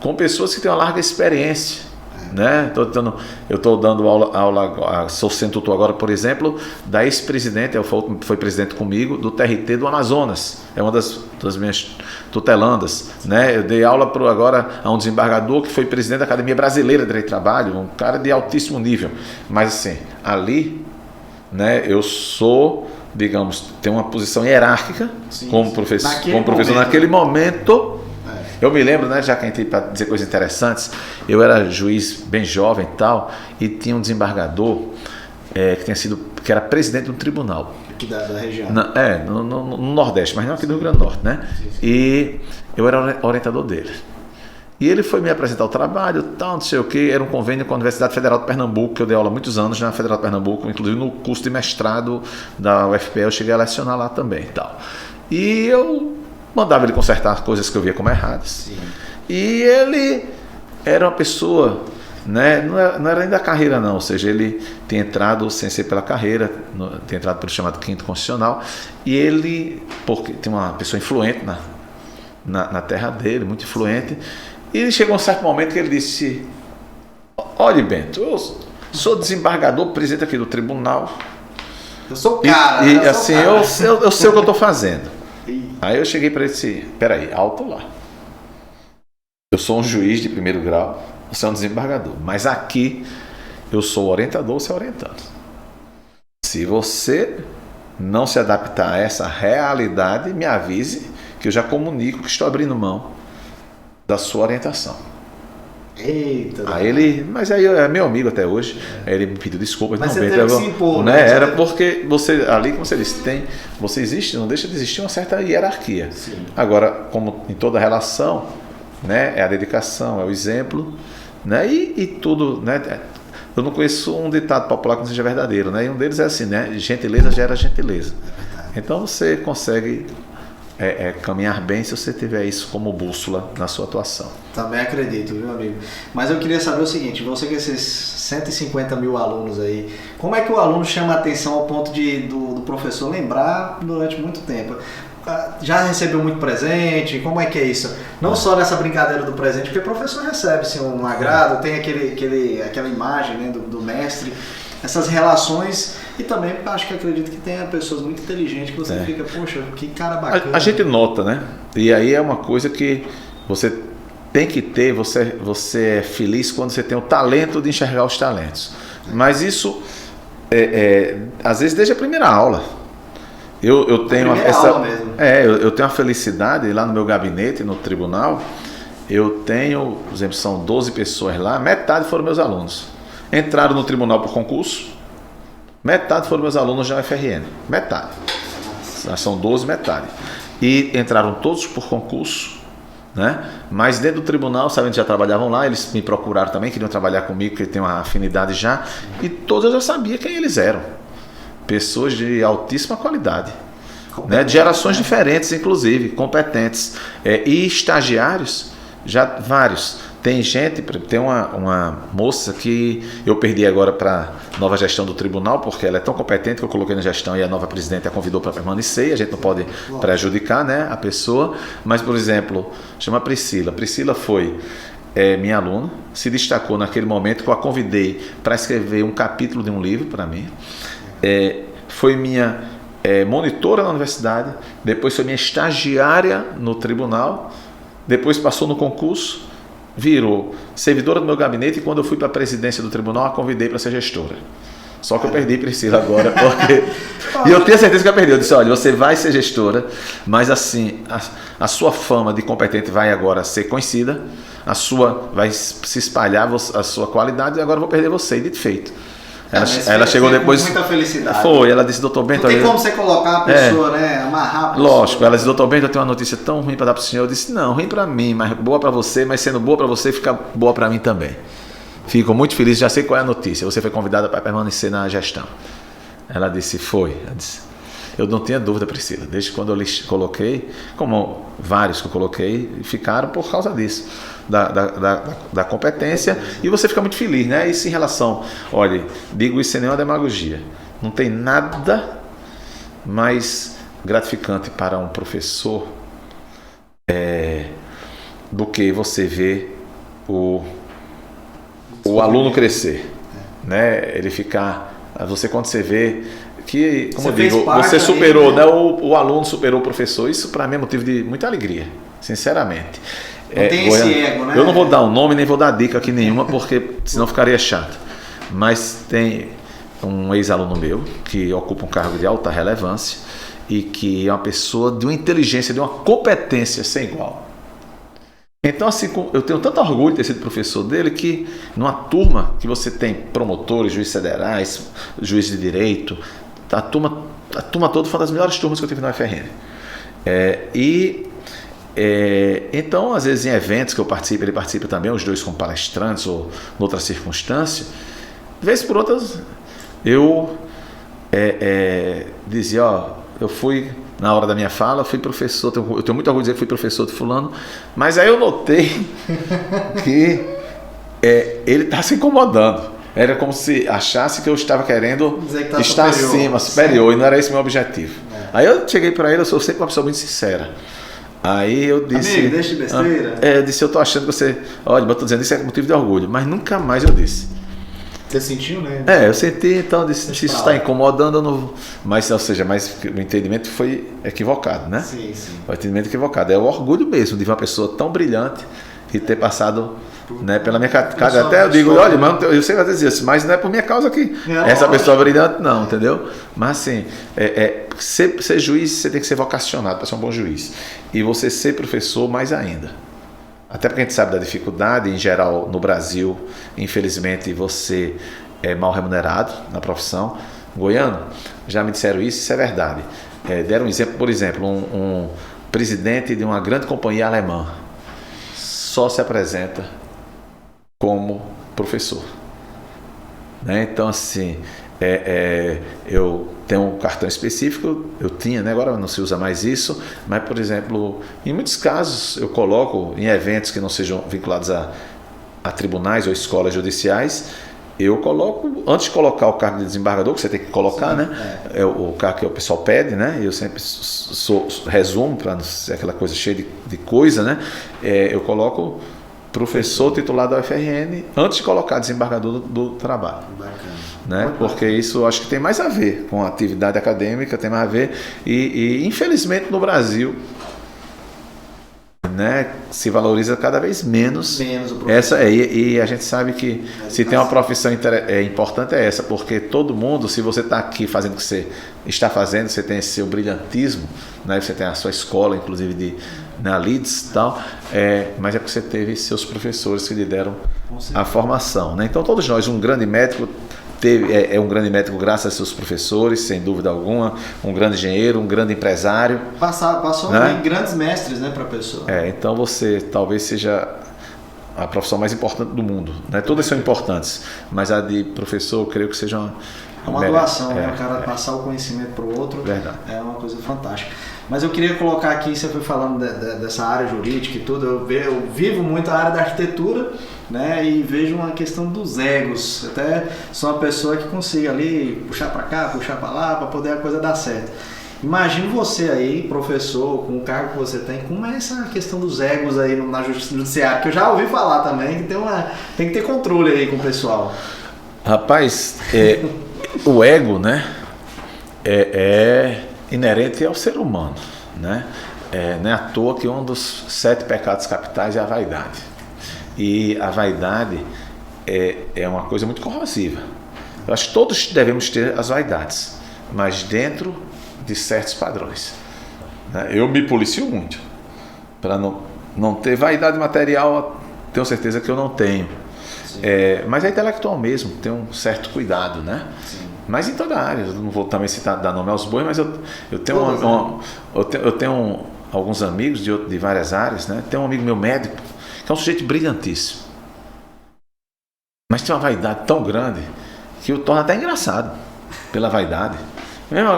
com pessoas que têm uma larga experiência. Né? Eu estou dando aula, sou tutor agora, por exemplo, da ex-presidente, foi presidente comigo, do TRT do Amazonas, é uma das minhas tutelandas, né? Eu dei aula agora a um desembargador que foi presidente da Academia Brasileira de Direito do Trabalho, um cara de altíssimo nível, mas assim, ali, né, eu sou, digamos, tenho uma posição hierárquica, sim, como professor naquele momento. Eu me lembro, né, já que a gente, para dizer coisas interessantes, eu era juiz bem jovem e tal, e tinha um desembargador que era presidente de um tribunal. Aqui da região. No Nordeste, mas não aqui do Rio Grande do Norte, né? Sim. E eu era orientador dele. E ele foi me apresentar o trabalho, tal, não sei o quê. Era um convênio com a Universidade Federal de Pernambuco, que eu dei aula há muitos anos na Federal de Pernambuco, inclusive no curso de mestrado da UFPE, eu cheguei a lecionar lá também e tal. E eu mandava ele consertar coisas que eu via como erradas. Sim. E ele era uma pessoa, né, não era nem da carreira não, ou seja, ele tinha entrado sem ser pela carreira, tinha entrado pelo chamado quinto constitucional, e ele, porque tem uma pessoa influente na terra dele, muito influente, e ele chegou a um certo momento que ele disse, olha Bento, eu sou desembargador, presidente aqui do tribunal. Eu sou cara. E assim, eu sei o que eu estou fazendo. Aí eu cheguei para ele e disse, peraí, alto lá. Eu sou um juiz de primeiro grau, você é um desembargador, mas aqui eu sou orientador, você é orientando. Se você não se adaptar a essa realidade, me avise que eu já comunico que estou abrindo mão da sua orientação. Eita. Aí ele, mas aí é meu amigo até hoje, aí ele me pediu desculpas. Mas não, você Bento, teve que se impor, né? Era porque você, ali como você disse, você existe, não deixa de existir uma certa hierarquia. Sim. Agora, como em toda relação, né, é a dedicação, é o exemplo, né, e tudo, né, eu não conheço um ditado popular que não seja verdadeiro, né, e um deles é assim, né, gentileza gera gentileza. Então você consegue caminhar bem se você tiver isso como bússola na sua atuação. Também acredito, viu, amigo? Mas eu queria saber o seguinte, você com esses 150 mil alunos aí, como é que o aluno chama a atenção ao ponto do professor lembrar durante muito tempo? Já recebeu muito presente? Como é que é isso? Não só nessa brincadeira do presente, porque o professor recebe assim, um agrado, tem aquela imagem, né, do mestre, essas relações, e também acredito que tenha pessoas muito inteligentes que você fica, poxa, que cara bacana. A gente nota, né? E aí é uma coisa que você tem que ter, você é feliz quando você tem o talento de enxergar os talentos. Mas isso, às vezes, desde a primeira aula. Eu tenho eu tenho a felicidade lá no meu gabinete, no tribunal, eu tenho, por exemplo, são 12 pessoas lá, metade foram meus alunos. Entraram no tribunal por concurso, metade foram meus alunos da UFRN, metade. São 12, metade. E entraram todos por concurso, né? Mas dentro do tribunal, sabendo que já trabalhavam lá, eles me procuraram também, queriam trabalhar comigo, porque tem uma afinidade já, e todos eu já sabia quem eles eram. Pessoas de altíssima qualidade, né? De gerações diferentes, inclusive, competentes. E estagiários, já vários. Tem gente, tem uma moça que eu perdi agora para a nova gestão do tribunal, porque ela é tão competente que eu coloquei na gestão e a nova presidente a convidou para permanecer, a gente não pode prejudicar, né, a pessoa. Mas, por exemplo, chama Priscila. Priscila foi minha aluna, se destacou naquele momento que eu a convidei para escrever um capítulo de um livro para mim. Foi minha monitora na universidade, depois foi minha estagiária no tribunal, depois passou no concurso, virou servidora do meu gabinete, e quando eu fui para a presidência do tribunal, a convidei para ser gestora. Só que eu perdi Priscila agora, porque... E eu tenho certeza que eu perdi. Eu disse, olha, você vai ser gestora, mas assim, a sua fama de competente vai agora ser conhecida, vai se espalhar a sua qualidade, e agora eu vou perder você, e dito feito. Ela chegou depois. Com muita felicidade. Foi, ela disse, doutor Bento. Não tem como você colocar a pessoa, né? Amarrar a pessoa. Lógico, ela disse, doutor Bento, eu tenho uma notícia tão ruim para dar para o senhor. Eu disse, não, ruim para mim, mas boa para você, mas sendo boa para você, fica boa para mim também. Fico muito feliz, já sei qual é a notícia. Você foi convidada para permanecer na gestão. Ela disse, foi. Ela disse, eu não tinha dúvida, Priscila, desde quando eu lhes coloquei, como vários que eu coloquei, ficaram por causa disso. Da competência, e você fica muito feliz, né? Isso em relação, olha, digo isso sem nenhuma demagogia, não tem nada mais gratificante para um professor do que você ver o aluno crescer, né? Ele ficar, você quando você vê que, como eu digo, você superou, né? O aluno superou o professor, isso para mim é motivo de muita alegria, sinceramente. Não tem esse ego, né? Eu não vou dar um nome, nem vou dar dica aqui nenhuma, porque senão ficaria chato. Mas tem um ex-aluno meu que ocupa um cargo de alta relevância e que é uma pessoa de uma inteligência, de uma competência sem igual. Então, assim, eu tenho tanto orgulho de ter sido professor dele, que numa turma que você tem promotores, juízes federais, juízes de direito, a turma toda foi uma das melhores turmas que eu tive na UFRN. Então, às vezes em eventos que eu participo, ele participa também, os dois como palestrantes ou em outra circunstância, de vez por outras eu dizia, eu fui, na hora da minha fala, eu fui professor, eu tenho muito orgulho de dizer que fui professor de fulano, mas aí eu notei que ele está se incomodando. Era como se achasse que eu estava querendo estar superior, e não era esse o meu objetivo. Aí eu cheguei para ele, eu sou sempre uma pessoa muito sincera. Aí eu disse... Amigo, deixa de besteira. Eu disse, eu tô achando que você... Olha, mas eu tô dizendo, isso é motivo de orgulho. Mas nunca mais eu disse. Você sentiu, né? Eu senti, então eu disse, se isso está incomodando, eu não... Mas, ou seja, o entendimento foi equivocado, né? Sim. O entendimento equivocado. É o orgulho mesmo de ver uma pessoa tão brilhante e ter passado... Né, pela minha casa, até eu digo, olha, mas eu sei que dizer assim, mas não é por minha causa que essa pessoa brilhante, não, entendeu? Mas assim, ser juiz, você tem que ser vocacionado para ser um bom juiz, e você ser professor mais ainda, até porque a gente sabe da dificuldade, em geral no Brasil, infelizmente você é mal remunerado na profissão. Goiano, já me disseram isso é verdade. Deram um exemplo, por exemplo, um presidente de uma grande companhia alemã só se apresenta como professor, né? Então assim, eu tenho um cartão específico, eu tinha, né? Agora não se usa mais isso, mas por exemplo, em muitos casos eu coloco em eventos que não sejam vinculados a tribunais ou escolas judiciais, Eu coloco, antes de colocar o cargo de desembargador, que você tem que colocar, sim, né? É o cargo que o pessoal pede, né? Eu sempre resumo, para não ser aquela coisa cheia de coisa, né? Eu coloco professor titular da UFRN antes de colocar desembargador do trabalho. Bacana. Né? Porque isso eu acho que tem mais a ver com a atividade acadêmica, tem mais a ver. E infelizmente no Brasil, né, se valoriza cada vez menos o essa e a gente sabe que se tem uma profissão importante é essa, porque todo mundo, se você está aqui fazendo o que você está fazendo, você tem esse seu brilhantismo, né, você tem a sua escola, inclusive na Leeds e tal, mas é porque você teve seus professores que lhe deram a formação, né? Então todos nós, um grande médico é um grande médico graças a seus professores, sem dúvida alguma, um grande engenheiro, um grande empresário. Passou, né? Grandes mestres, né, para a pessoa. Então você talvez seja a profissão mais importante do mundo, né? Todas são importantes, mas a de professor eu creio que seja uma doação, né? O cara passar o conhecimento para o outro. Verdade. É uma coisa fantástica. Mas eu queria colocar aqui, você foi falando dessa área jurídica e tudo, eu vivo muito a área da arquitetura, né, e vejo uma questão dos egos. Até sou uma pessoa que consiga ali puxar para cá, puxar para lá, para poder a coisa dar certo. Imagine você aí, professor, com o cargo que você tem, como é essa questão dos egos aí na justiça judiciária, que eu já ouvi falar também, que tem que ter controle aí com o pessoal. Rapaz, o ego, né, é inerente ao ser humano, né? Não é à toa que um dos 7 pecados capitais é a vaidade. E a vaidade é uma coisa muito corrosiva. Eu acho que todos devemos ter as vaidades, mas dentro de certos padrões, né? Eu me policio muito para não ter vaidade material. Tenho certeza que eu não tenho, mas é intelectual mesmo, tem um certo cuidado, né? Sim. Mas em toda a área, eu não vou também dar nome aos bois, mas eu tenho alguns amigos de várias áreas, né? Tem um amigo meu médico que é um sujeito brilhantíssimo, mas tem uma vaidade tão grande que o torna até engraçado pela vaidade.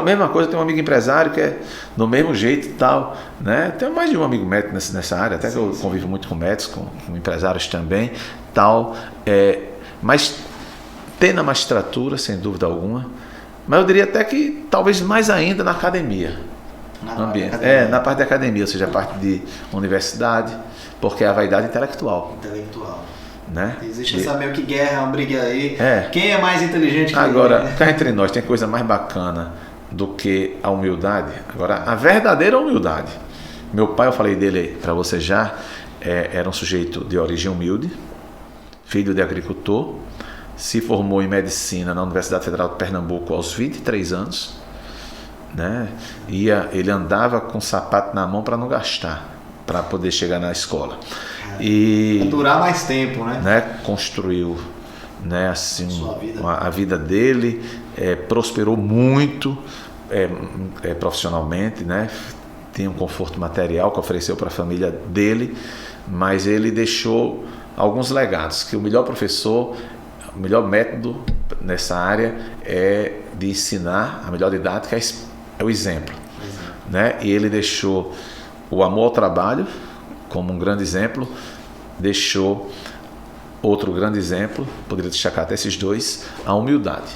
Mesma coisa, tem um amigo empresário que é do mesmo jeito e tal, né? Tenho mais de um amigo médico nessa área, até que eu convivo muito com médicos, com empresários também, tal, mas tem na magistratura, sem dúvida alguma, mas eu diria até que talvez mais ainda na academia. Na parte da academia, ou seja, a parte de universidade, porque é a vaidade intelectual. Né? Existe essa meio que guerra, uma briga aí. Quem é mais inteligente que agora, cá entre nós, tem coisa mais bacana do que a humildade. Agora, a verdadeira humildade. Meu pai, eu falei dele para você já, era um sujeito de origem humilde, filho de agricultor, se formou em medicina na Universidade Federal de Pernambuco aos 23 anos, né? Ele andava com sapato na mão para não gastar, para poder chegar na escola. E durar mais tempo, né? Construiu, né, assim, a vida dele, prosperou muito profissionalmente, né? Tinha um conforto material que ofereceu para a família dele, mas ele deixou alguns legados, que o melhor professor, o melhor método nessa área é de ensinar, a melhor didática é o exemplo, né? E ele deixou o amor ao trabalho como um grande exemplo, deixou outro grande exemplo, poderia destacar até esses dois, a humildade.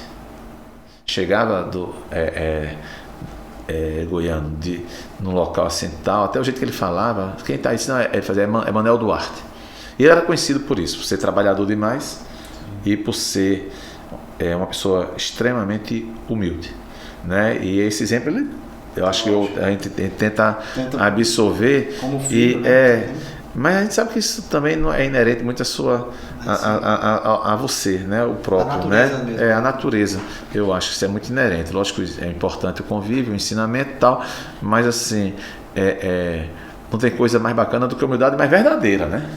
Chegava Goiano, num local assim tal, até o jeito que ele falava, quem está ensinando é Manuel Duarte. E ele era conhecido por isso, por ser trabalhador demais e por ser uma pessoa extremamente humilde, né? E esse exemplo, eu acho que a gente tenta absorver como filho, mas a gente sabe que isso também não é inerente muito a você, né? O próprio, né? A natureza. Eu acho que isso é muito inerente. Lógico que é importante o convívio, o ensinamento e tal, mas assim, não tem coisa mais bacana do que a humildade mais verdadeira, né?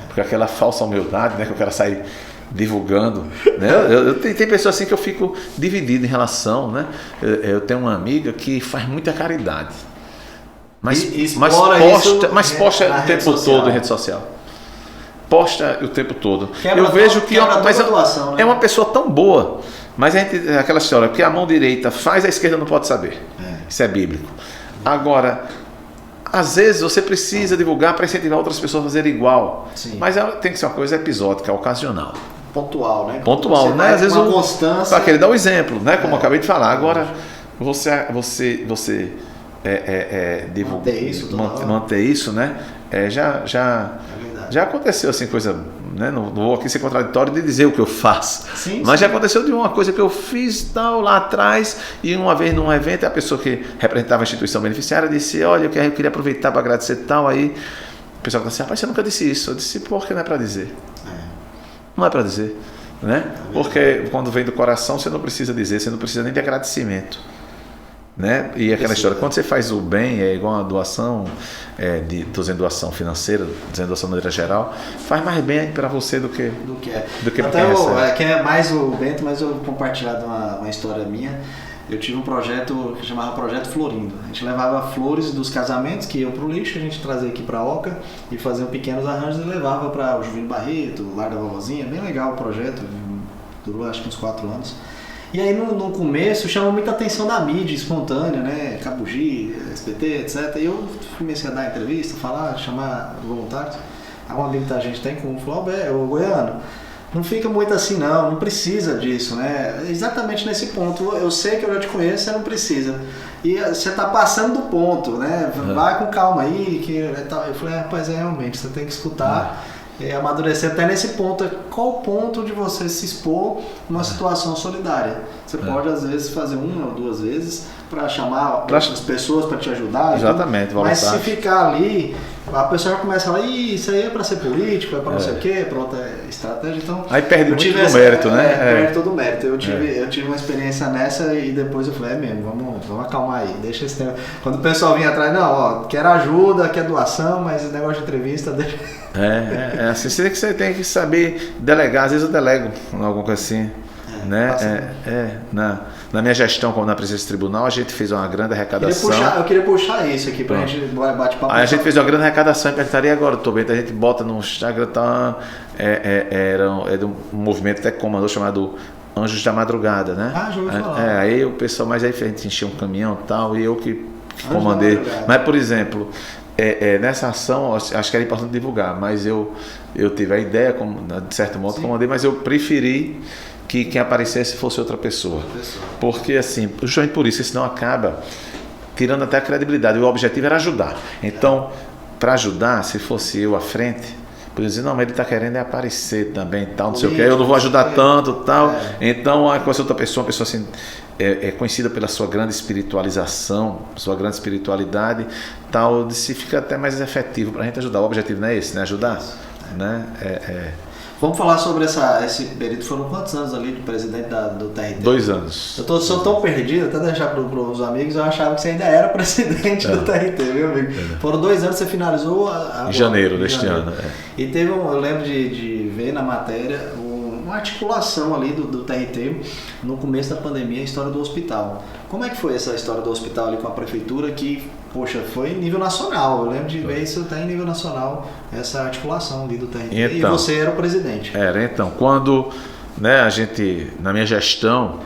Porque aquela falsa humildade, né? Que o cara sai divulgando, né? Tem pessoas assim que eu fico dividido em relação, né? Eu tenho uma amiga que faz muita caridade, mas posta o tempo todo em rede social. Posta o tempo todo. Eu vejo que é uma pessoa tão boa, mas aquela história, que a mão direita faz, a esquerda não pode saber. Isso é bíblico. Agora, às vezes você precisa divulgar para incentivar outras pessoas a fazerem igual. Sim. Mas tem que ser uma coisa episódica, ocasional. pontual, né? Pontual, né? Às vezes uma constância. Para querer dar um exemplo, né? Como eu acabei de falar. Agora, você manter isso, né? Já aconteceu assim, coisa, né? Não vou aqui ser contraditório de dizer o que eu faço. Sim, mas sim. já aconteceu de uma coisa que eu fiz tal, lá atrás, e uma vez num evento, a pessoa que representava a instituição beneficiária disse: olha, eu queria aproveitar para agradecer tal. Aí o pessoal disse assim: rapaz, você nunca disse isso. Eu disse: porque não é para dizer. Não é para dizer, né? Porque quando vem do coração, você não precisa dizer, você não precisa nem de agradecimento. Né? E aquela história, quando você faz o bem, é igual uma doação, estou dizendo doação financeira, dizendo doação de maneira geral, faz mais bem para você do que para quem recebe. Quem é mais o Bento, mas eu vou compartilhar uma história minha. Eu tive um projeto que chamava Projeto Florindo. A gente levava flores dos casamentos que iam para o lixo, a gente trazia aqui para a Oca e fazia pequenos arranjos e levava para o Juvinho Barreto, o Lar da Vovozinha. Bem legal o projeto, durou acho que uns 4 anos. E aí no começo chamou muita atenção da mídia espontânea, né? Cabugi, SBT, etc. E eu comecei a dar entrevista, falar, chamar voluntários. Aí um amigo da gente tem como falou: o Goiano, não fica muito assim não precisa disso, né? Exatamente nesse ponto, eu sei que eu já te conheço, você não precisa. E você tá passando do ponto, né? Vai com calma aí. Eu falei: rapaz, realmente, você tem que escutar. Amadurecer até nesse ponto. Qual o ponto de você se expor numa situação solidária? Você pode às vezes fazer 1 ou 2 vezes para chamar outras pessoas para te ajudar. Exatamente, mas se ficar ali, a pessoa já começa a falar: isso aí é para ser político, é para não sei o quê, é para outra estratégia. Então, aí perde muito do mérito, né? Perde todo o mérito. Eu tive uma experiência nessa e depois eu falei: mesmo, vamos acalmar aí, deixa esse tempo. Quando o pessoal vinha atrás, não, quer ajuda, quer doação, mas esse negócio de entrevista deixa. Assim, você tem que saber delegar. Às vezes eu delego alguma coisa assim, né? Na minha gestão, como na presidência do tribunal, a gente fez uma grande arrecadação. Eu queria puxar isso aqui pra gente bate papo. Aí a gente fez uma grande arrecadação e perguntaria agora, a gente bota no Instagram, é de um movimento até que comandou chamado Anjos da Madrugada, né? Já ouvi falar. Aí o pessoal, mas aí a gente encheu um caminhão e tal, e eu que comandei. Mas, por exemplo, nessa ação, acho que era importante divulgar, mas eu tive a ideia, de certo modo, comandei, mas eu preferi que quem aparecesse fosse outra pessoa. Porque, assim, justamente por isso, senão acaba tirando até a credibilidade. O objetivo era ajudar. Então, para ajudar, se fosse eu à frente, podia dizer: não, mas ele está querendo aparecer também, tal, não sei o que, eu não vou ajudar tanto, tal. Então, com essa outra pessoa, uma pessoa assim, conhecida pela sua grande espiritualização, sua grande espiritualidade, tal, se fica até mais efetivo para a gente ajudar. O objetivo não é esse, né? Ajudar, né? Vamos falar sobre esse período. Foram quantos anos ali de presidente do TRT? 2 anos. Eu sou tão perdido, até deixar para os amigos, eu achava que você ainda era presidente do TRT, viu, amigo? Foram 2 anos, você finalizou em janeiro deste ano. E teve eu lembro de ver na matéria uma articulação ali do TRT no começo da pandemia, a história do hospital. Como é que foi essa história do hospital ali com a prefeitura que, poxa, foi em nível nacional? Eu lembro de ver isso até em nível nacional, essa articulação ali do TRT. Então, e você era o presidente. Então, quando, né, a gente, na minha gestão,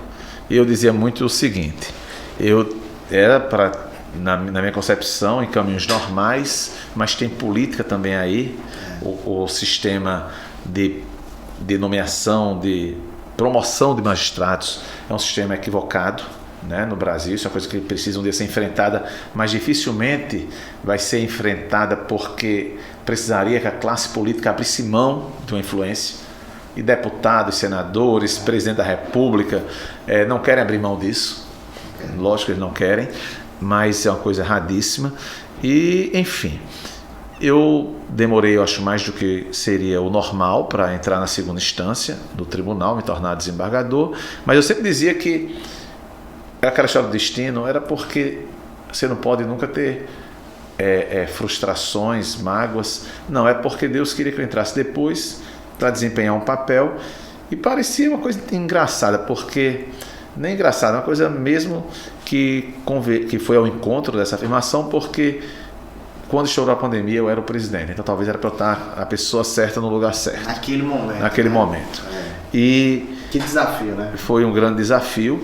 eu dizia muito o seguinte: eu era para, na minha concepção, em caminhos normais, mas tem política também aí, o sistema de nomeação, de promoção de magistrados é um sistema equivocado, né, no Brasil. Isso é uma coisa que precisa um dia ser enfrentada, mas dificilmente vai ser enfrentada porque precisaria que a classe política abrisse mão de uma influência, e deputados, senadores, presidente da República não querem abrir mão disso. Lógico que eles não querem, mas é uma coisa erradíssima. E, enfim, eu demorei, eu acho, mais do que seria o normal para entrar na segunda instância do tribunal, me tornar desembargador, mas eu sempre dizia que aquela história do destino era porque você não pode nunca ter frustrações, mágoas. Não, é porque Deus queria que eu entrasse depois para desempenhar um papel, e parecia uma coisa engraçada, porque nem engraçada, uma coisa mesmo que foi ao encontro dessa afirmação, porque quando estourou a pandemia eu era o presidente, então talvez era para eu estar a pessoa certa no lugar certo. Naquele momento. E que desafio, né? Foi um grande desafio.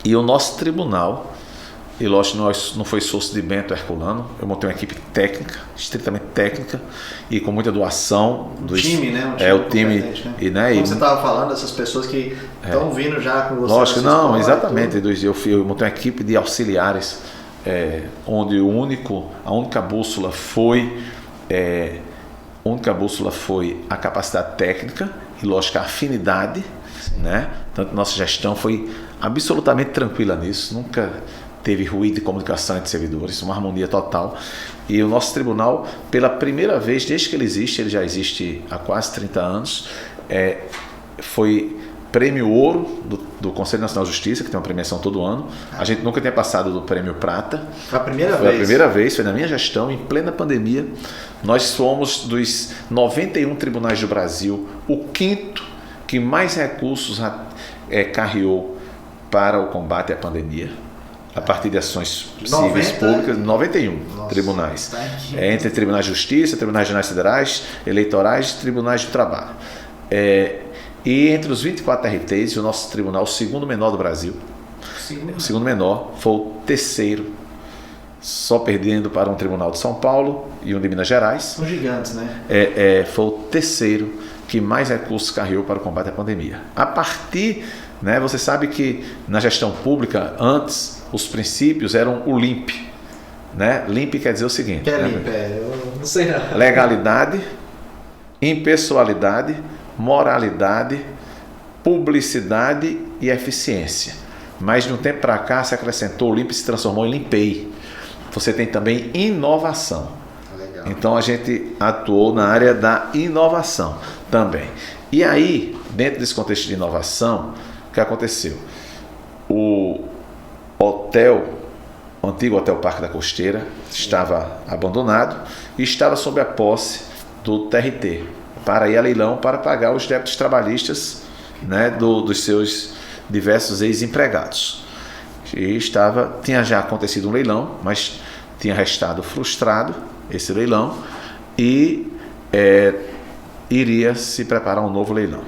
E o nosso tribunal, E lógico, não foi sócio de Bento Herculano. Eu montei uma equipe técnica, estritamente técnica, e com muita doação. Time, né? O time. Né? E, né, como você estava falando, essas pessoas que estão vindo já com você. Lógico, não, exatamente. Eu montei uma equipe de auxiliares, onde a única bússola foi a capacidade técnica e, lógico, a afinidade, né? Tanto nossa gestão foi absolutamente tranquila nisso, nunca teve ruído de comunicação entre servidores, uma harmonia total. E o nosso tribunal, pela primeira vez, desde que ele já existe há quase 30 anos, foi prêmio ouro do Conselho Nacional de Justiça, que tem uma premiação todo ano. A gente nunca tinha passado do prêmio prata. Foi a primeira vez? Foi a primeira vez, foi na minha gestão, em plena pandemia. Nós somos, dos 91 tribunais do Brasil, o quinto que mais recursos carreou para o combate à pandemia, a partir de ações civis públicas, 91 tribunais. Tá Entre tribunais de justiça, tribunais regionais federais, eleitorais e tribunais de trabalho. E entre os 24 RTs, o nosso tribunal, o segundo menor do Brasil, o segundo menor, foi o terceiro, só perdendo para um tribunal de São Paulo e um de Minas Gerais. São gigantes, né? Foi o terceiro que mais recursos carregou para o combate à pandemia. A partir, né, você sabe que na gestão pública, antes, os princípios eram o LIMP. Né? LIMP quer dizer o seguinte: que é LIMP? Eu não sei não. Legalidade, impessoalidade, moralidade, publicidade e eficiência. Mas de um tempo para cá se acrescentou, o LIMP se transformou em LIMPEI. Você tem também inovação. Legal. Então a gente atuou na área da inovação também. E aí, dentro desse contexto de inovação, o que aconteceu? O antigo Hotel Parque da Costeira estava abandonado e estava sob a posse do TRT, para ir a leilão para pagar os débitos trabalhistas, né, dos seus diversos ex-empregados. E tinha já acontecido um leilão, mas tinha restado frustrado esse leilão e iria se preparar um novo leilão.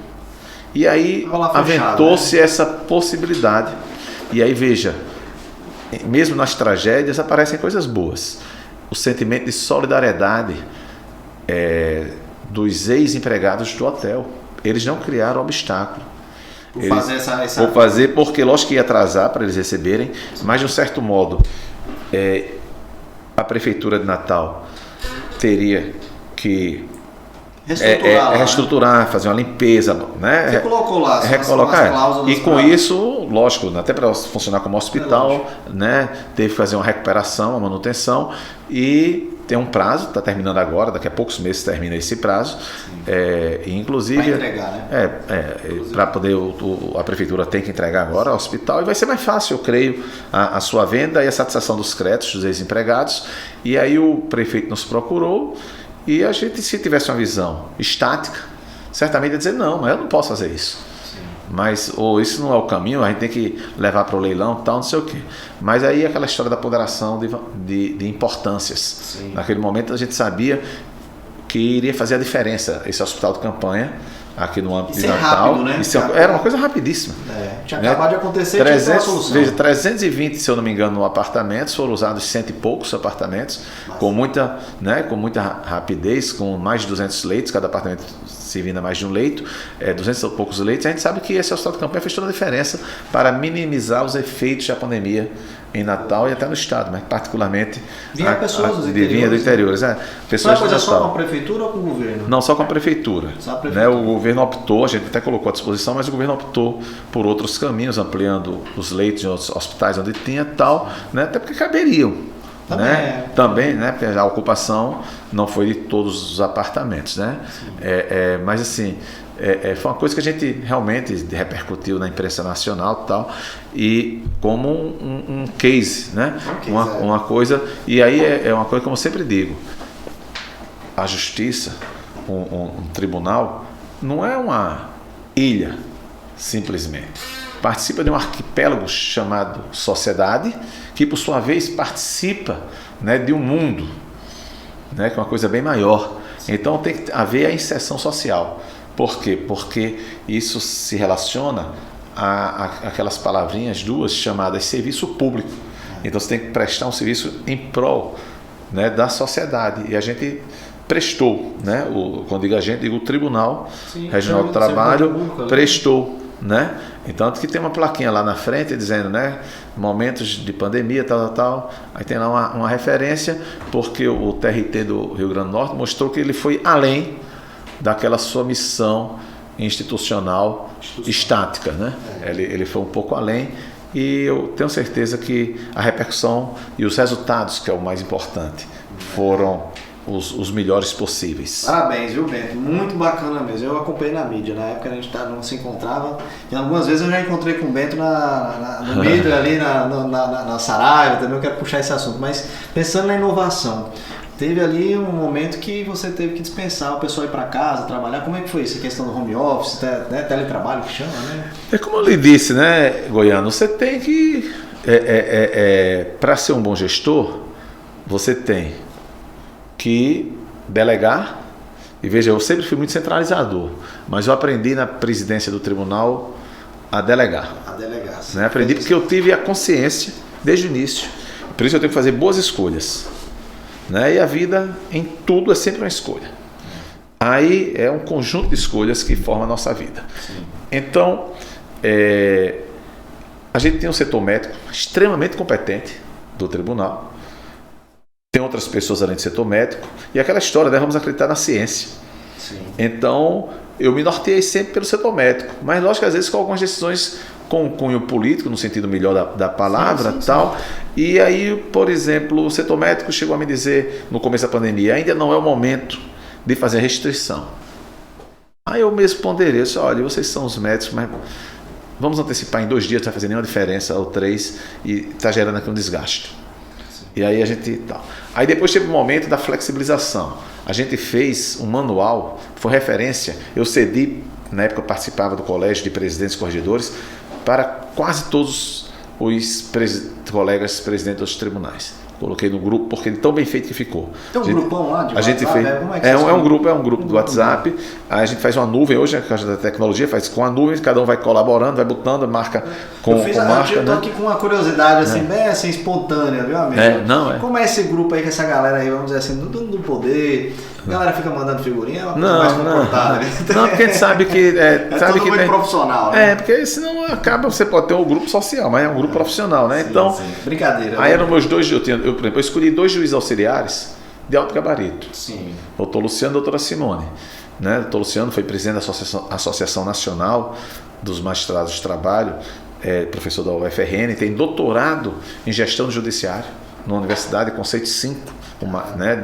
E aí aventou-se, né, essa possibilidade. E aí, veja, mesmo nas tragédias aparecem coisas boas. O sentimento de solidariedade dos ex-empregados do hotel. Eles não criaram obstáculo. Vou fazer porque, lógico que ia atrasar para eles receberem, mas de um certo modo a Prefeitura de Natal teria que reestruturar, fazer uma limpeza, né? Você colocou lá as cláusulas. E com isso, lógico, até para funcionar como hospital, né? Teve que fazer uma recuperação, uma manutenção, e tem um prazo, está terminando agora, daqui a poucos meses termina esse prazo. Inclusive, vai entregar, né? Para poder a prefeitura tem que entregar agora ao hospital, e vai ser mais fácil, eu creio, a sua venda e a satisfação dos créditos dos ex-empregados. E aí o prefeito nos procurou, e a gente, se tivesse uma visão estática, certamente ia dizer: não, mas eu não posso fazer isso. Sim. Mas isso não é o caminho, a gente tem que levar para o leilão, tal, não sei o quê. Mas aí aquela história da ponderação de importâncias. Sim. Naquele momento a gente sabia que iria fazer a diferença esse hospital de campanha aqui no âmbito de Natal. Rápido, né? Era uma coisa rapidíssima. Tinha acabado de acontecer, 300, veja, 320, se eu não me engano, apartamentos, foram usados 100 e poucos apartamentos, com muita rapidez, com mais de 200 leitos, cada apartamento servindo a mais de um leito, 200 e poucos leitos. A gente sabe que esse hospital de campanha fez toda a diferença para minimizar os efeitos da pandemia em Natal e até no estado, mas particularmente pessoas do interior. Pessoas não é coisa só com a prefeitura ou com o governo? Não, só com a prefeitura. Né? O governo optou, a gente até colocou à disposição, mas o governo optou por outros caminhos, ampliando os leitos em outros hospitais onde tinha tal, né? Até porque caberiam. Também, né? Porque a ocupação não foi de todos os apartamentos, né? Mas assim, foi uma coisa que a gente realmente repercutiu na imprensa nacional, tal, e como um case, né? Uma coisa. E aí é uma coisa, como eu sempre digo: a justiça, um tribunal, não é uma ilha simplesmente. Participa de um arquipélago chamado sociedade, que por sua vez participa, né, de um mundo, né, que é uma coisa bem maior. Então tem que haver a inserção social. Por quê? Porque isso se relaciona a aquelas palavrinhas duas chamadas serviço público. Então você tem que prestar um serviço em prol, né, da sociedade. E a gente prestou, né? Quando digo a gente, digo o Tribunal Regional do Trabalho prestou, né? Então que tem uma plaquinha lá na frente dizendo, né, momentos de pandemia, tal. Aí tem lá uma referência, porque o TRT do Rio Grande do Norte mostrou que ele foi além daquela sua missão institucional estática, né? Ele foi um pouco além, e eu tenho certeza que a repercussão e os resultados, que é o mais importante, foram os melhores possíveis. Parabéns, viu, Bento? Muito bacana mesmo. Eu acompanhei na mídia, na época a gente não se encontrava, e algumas vezes eu já encontrei com o Bento no mídia, ali na Saraiva, também eu quero puxar esse assunto, mas pensando na inovação, teve ali um momento que você teve que dispensar o pessoal ir para casa, trabalhar. Como é que foi isso? A questão do home office, né? Teletrabalho que chama, né? É como eu lhe disse, né, Goiano, você tem que, para ser um bom gestor, você tem que delegar. E veja, eu sempre fui muito centralizador, mas eu aprendi na presidência do tribunal a delegar. Né? Aprendi porque eu tive a consciência desde o início. Por isso eu tenho que fazer boas escolhas. Né? E a vida em tudo é sempre uma escolha. Aí é um conjunto de escolhas que forma a nossa vida. Sim. Então, a gente tem um setor médico extremamente competente do tribunal. Tem outras pessoas além do setor médico. E aquela história, né? Vamos acreditar na ciência. Sim. Então, eu me norteei sempre pelo setor médico. Mas, lógico que às vezes com algumas decisões com cunho político, no sentido melhor da palavra, sim. Tal. E aí, por exemplo, o setor médico chegou a me dizer, no começo da pandemia, ainda não é o momento de fazer restrição. Aí eu mesmo ponderei, disse, olha, vocês são os médicos, mas vamos antecipar em 2 dias, não vai fazer nenhuma diferença, ou 3, e está gerando aqui um desgaste. Sim. E aí a gente... Tal. Aí depois teve um momento da flexibilização. A gente fez um manual, foi referência, eu cedi, na época eu participava do colégio de presidentes e corregedores, para quase todos os colegas presidentes dos tribunais. Coloquei no grupo, porque tão bem feito que ficou. Tem um grupão lá de WhatsApp? A gente fez, um grupo do WhatsApp. Aí a gente faz uma nuvem, hoje a caixa da tecnologia faz com a nuvem, cada um vai colaborando, vai botando, marca com marca. Eu tô aqui com uma curiosidade assim, bem assim, espontânea, viu, amigo? Como é esse grupo aí, com essa galera aí, vamos dizer assim, do poder? A galera fica mandando figurinha, é uma coisa mais comportada. Não, porque a gente sabe que... sabe que muito profissional, né? Porque senão acaba, você pode ter um grupo social, mas é um grupo profissional, né? Sim, então, sim. Brincadeira. Aí eram meus 2, por exemplo, eu escolhi 2 juízes auxiliares de alto gabarito. Sim. Doutor Luciano e doutora Simone. Né? Doutor Luciano foi presidente da Associação Nacional dos Magistrados de Trabalho, professor da UFRN, tem doutorado em gestão do judiciário na Universidade, conceito 5, né,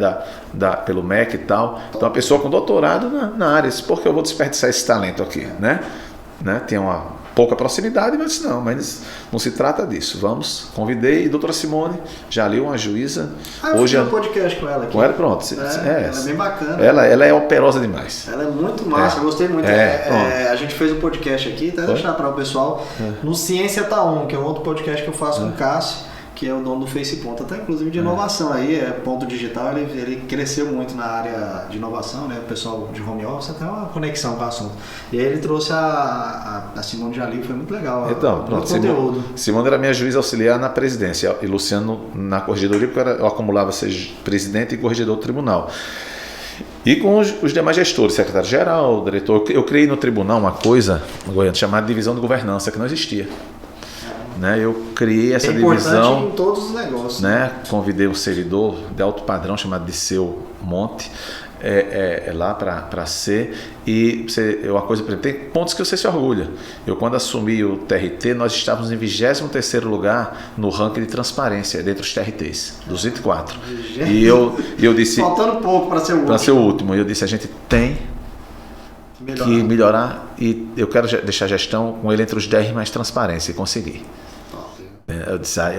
pelo MEC e tal. Então, uma pessoa com doutorado na área, porque eu vou desperdiçar esse talento aqui, né? Tem uma pouca proximidade, mas não se trata disso. Convidei a doutora Simone, já leu uma juíza. Eu fiz um podcast com ela aqui. Com ela, pronto. Ela é bem bacana. Ela é operosa demais. Ela é muito massa, eu gostei muito. A gente fez um podcast aqui, até deixar para o pessoal, no Ciência Tá On, que é um outro podcast que eu faço com o Cássio, que é o dono do FacePonto, até inclusive de inovação aí, ponto digital, ele cresceu muito na área de inovação, né? O pessoal de home office tem uma conexão com o assunto. E aí ele trouxe a Simone Jalil, foi muito legal. Então, pronto, Simone era minha juíza auxiliar na presidência e Luciano na corregedoria, porque eu acumulava ser presidente e corregedor do tribunal. E com os demais gestores, secretário-geral, diretor, eu criei no tribunal uma coisa, Goiânia, chamada divisão de governança, que não existia. Eu criei essa divisão em todos os negócios. Convidei um servidor de alto padrão chamado Disseu Monte lá para ser. E uma coisa, por exemplo, tem pontos que você se orgulha. Eu, quando assumi o TRT, nós estávamos em 23º lugar no ranking de transparência dentre os TRTs, dos 24. E eu disse... Faltando pouco para ser o último. Para ser o último. E eu disse, a gente tem que melhorar, e eu quero deixar a gestão com ele entre os 10 mais transparência, e consegui.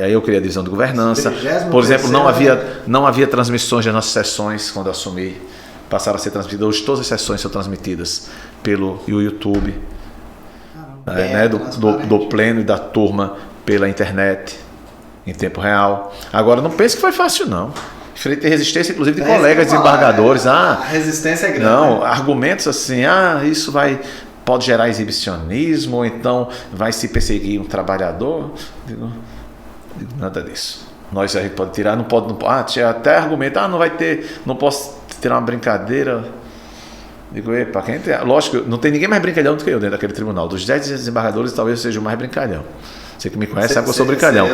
Aí eu criei a divisão de governança. Por exemplo, não havia transmissões das nossas sessões quando eu assumi. Passaram a ser transmitidas. Hoje todas as sessões são transmitidas pelo YouTube, do pleno e da turma pela internet, em tempo real. Agora, não pense que foi fácil, não. Enfrentei resistência, inclusive, de colegas desembargadores. A resistência é grande. Não, argumentos assim, isso pode gerar exibicionismo, ou então vai se perseguir um trabalhador. Digo, nada disso. a gente pode tirar, não pode, tinha até argumento, não vai ter, não posso tirar uma brincadeira. Digo, epa, quem tem, lógico, não tem ninguém mais brincalhão do que eu dentro daquele tribunal. Dos 10 desembargadores, talvez eu seja o mais brincalhão. Você que me conhece sabe que eu sou brincalhão.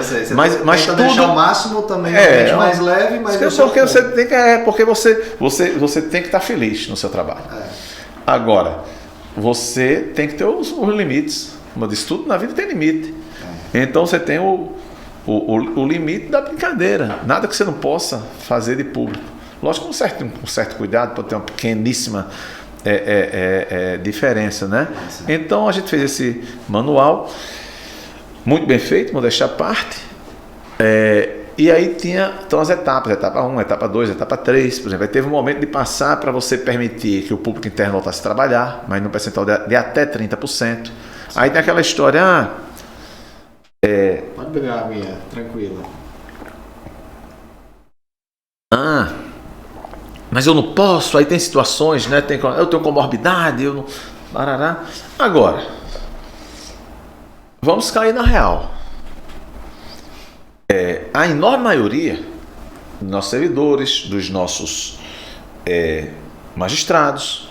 Mas tudo deixar o máximo também, mais leve, mas porque você tem que porque você tem que estar feliz no seu trabalho. Agora, você tem que ter os limites. Como eu disse, tudo na vida tem limite. Então você tem o limite da brincadeira. Nada que você não possa fazer de público. Lógico, com um certo cuidado, pode ter uma pequeníssima diferença, né? Então a gente fez esse manual, muito bem feito, modéstia à parte. E aí tinha as etapas, etapa 1, etapa 2, etapa 3, por exemplo. Aí teve um momento de passar para você permitir que o público interno voltasse a trabalhar, mas num percentual de até 30%. Aí tem aquela história, pode pegar a minha, tranquila. Mas eu não posso, aí tem situações, né? Eu tenho comorbidade, eu não. Barará. Agora, vamos cair na real. A enorme maioria dos nossos servidores, dos nossos magistrados,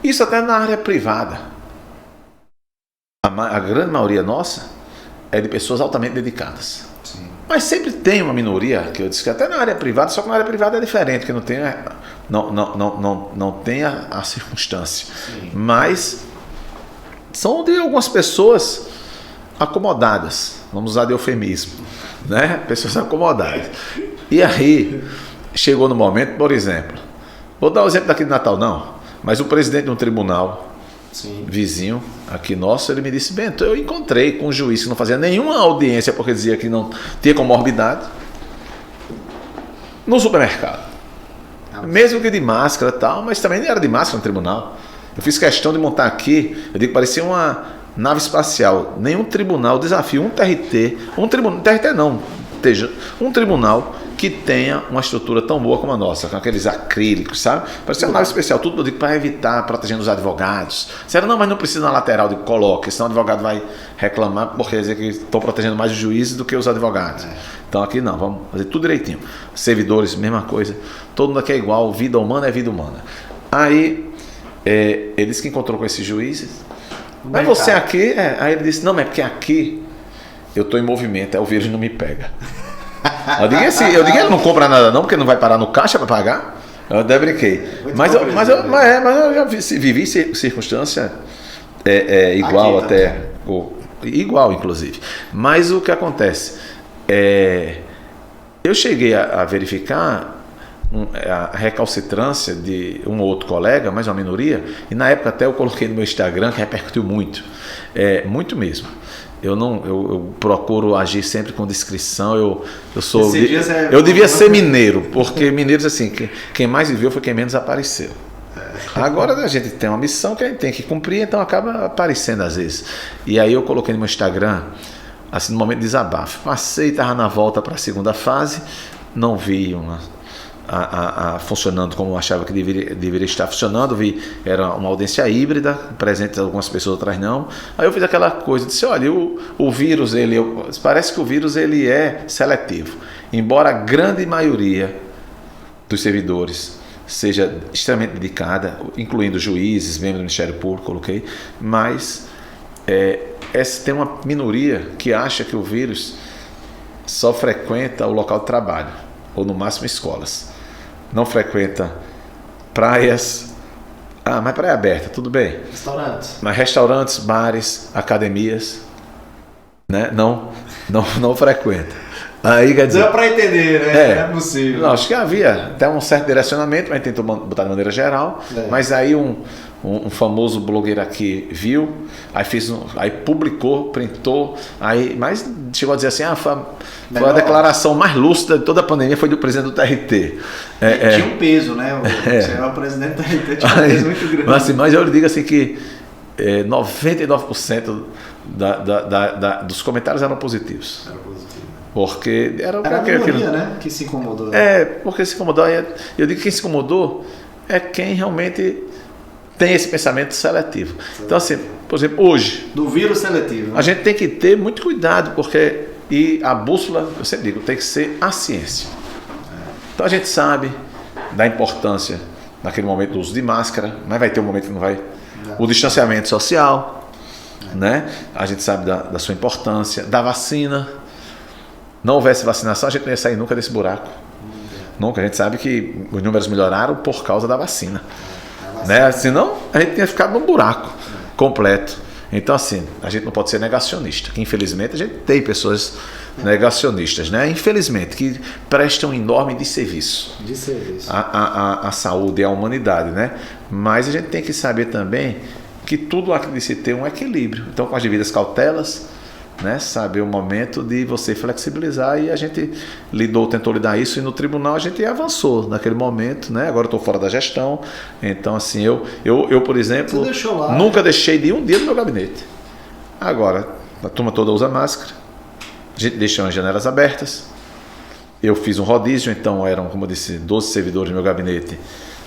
isso até na área privada, a grande maioria nossa é de pessoas altamente dedicadas. Sim. Mas sempre tem uma minoria, que eu disse que até na área privada, só que na área privada é diferente, porque não tem a circunstância. Sim. Mas são de algumas pessoas acomodadas, vamos usar de eufemismo, né? Pessoas acomodadas. E aí, chegou no momento, por exemplo, vou dar o exemplo daqui de Natal, não, mas o presidente de um tribunal, sim, vizinho aqui nosso, ele me disse, Bento, eu encontrei com um juiz que não fazia nenhuma audiência porque dizia que não tinha comorbidade no supermercado, mesmo que de máscara e tal, mas também nem era de máscara no tribunal. Eu fiz questão de montar aqui, eu digo que parecia uma nave espacial. Nenhum tribunal desafia um TRT não, um tribunal que tenha uma estrutura tão boa como a nossa, com aqueles acrílicos, sabe? Parecia uma nave especial, tudo eu digo para evitar, protegendo os advogados. Sério, não, mas não precisa na lateral, de coloque, senão o advogado vai reclamar, porque dizer que estão protegendo mais os juízes do que os advogados. Então aqui não, vamos fazer tudo direitinho. Servidores, mesma coisa, todo mundo aqui é igual, vida humana é vida humana. Aí, ele disse que encontrou com esses juízes, mas você aqui, aí ele disse, não, mas é porque aqui eu estou em movimento, o vírus não me pega. Eu digo, ele não compra nada não, porque não vai parar no caixa para pagar. Eu até brinquei. Mas eu já vivi circunstância igual aqui, até. Igual, inclusive. Mas o que acontece? Eu cheguei a verificar a recalcitrância de um ou outro colega, mais uma minoria, e na época até eu coloquei no meu Instagram, que repercutiu muito. Muito mesmo. Eu procuro agir sempre com discrição. Eu devia ser mineiro, porque mineiros, assim, quem mais viveu foi quem menos apareceu. Agora a gente tem uma missão que a gente tem que cumprir, então acaba aparecendo às vezes. E aí eu coloquei no meu Instagram, assim, no momento de desabafo. Passei, estava na volta para a segunda fase, não vi funcionando como eu achava que deveria estar funcionando, era uma audiência híbrida, presente algumas pessoas, outras não. Aí eu fiz aquela coisa, disse, olha, o vírus, parece que o vírus ele é seletivo, embora a grande maioria dos servidores seja extremamente dedicada, incluindo juízes, membros do Ministério Público, coloquei, mas tem uma minoria que acha que o vírus só frequenta o local de trabalho, ou no máximo escolas. Não frequenta praias. Mas praia aberta, tudo bem. Restaurantes. Mas restaurantes, bares, academias, né? Não frequenta. Aí quer dizer. Deu para entender, né? É possível. Não, acho que havia até um certo direcionamento, mas tentou botar de maneira geral. Mas aí um famoso blogueiro aqui viu, aí publicou, printou, mas chegou a dizer assim, foi a declaração mais lúcida de toda a pandemia, foi do presidente do TRT. Tinha um peso, né? O presidente do TRT tinha um peso muito grande. Mas eu lhe digo assim que 99% dos comentários eram positivos. Era positivo. Porque era a minoria, né? Que se incomodou. Porque se incomodou. Eu digo que quem se incomodou é quem realmente tem esse pensamento seletivo. Então, assim, por exemplo, hoje... Do vírus seletivo. A gente tem que ter muito cuidado, porque E a bússola, eu sempre digo, tem que ser a ciência. Então a gente sabe da importância naquele momento do uso de máscara, mas vai ter um momento que não vai. O distanciamento social, né? A gente sabe da sua importância, da vacina. Não houvesse vacinação, a gente não ia sair nunca desse buraco. Nunca. A gente sabe que os números melhoraram por causa da vacina. Né? Senão, a gente tinha ficado num buraco completo. Então, assim, a gente não pode ser negacionista. Que, infelizmente, a gente tem pessoas negacionistas, né? Infelizmente, que prestam um enorme desserviço à saúde e à humanidade, né? Mas a gente tem que saber também que tudo aqui de se ter um equilíbrio. Então, com as devidas cautelas, né? Saber o momento de você flexibilizar, e a gente tentou lidar isso, e no tribunal a gente avançou naquele momento, né? Agora eu estou fora da gestão, então assim, eu por exemplo, nunca deixei de ir um dia no meu gabinete. Agora, a turma toda usa máscara, a gente deixou as janelas abertas, eu fiz um rodízio, então eram, como eu disse, 12 servidores no meu gabinete.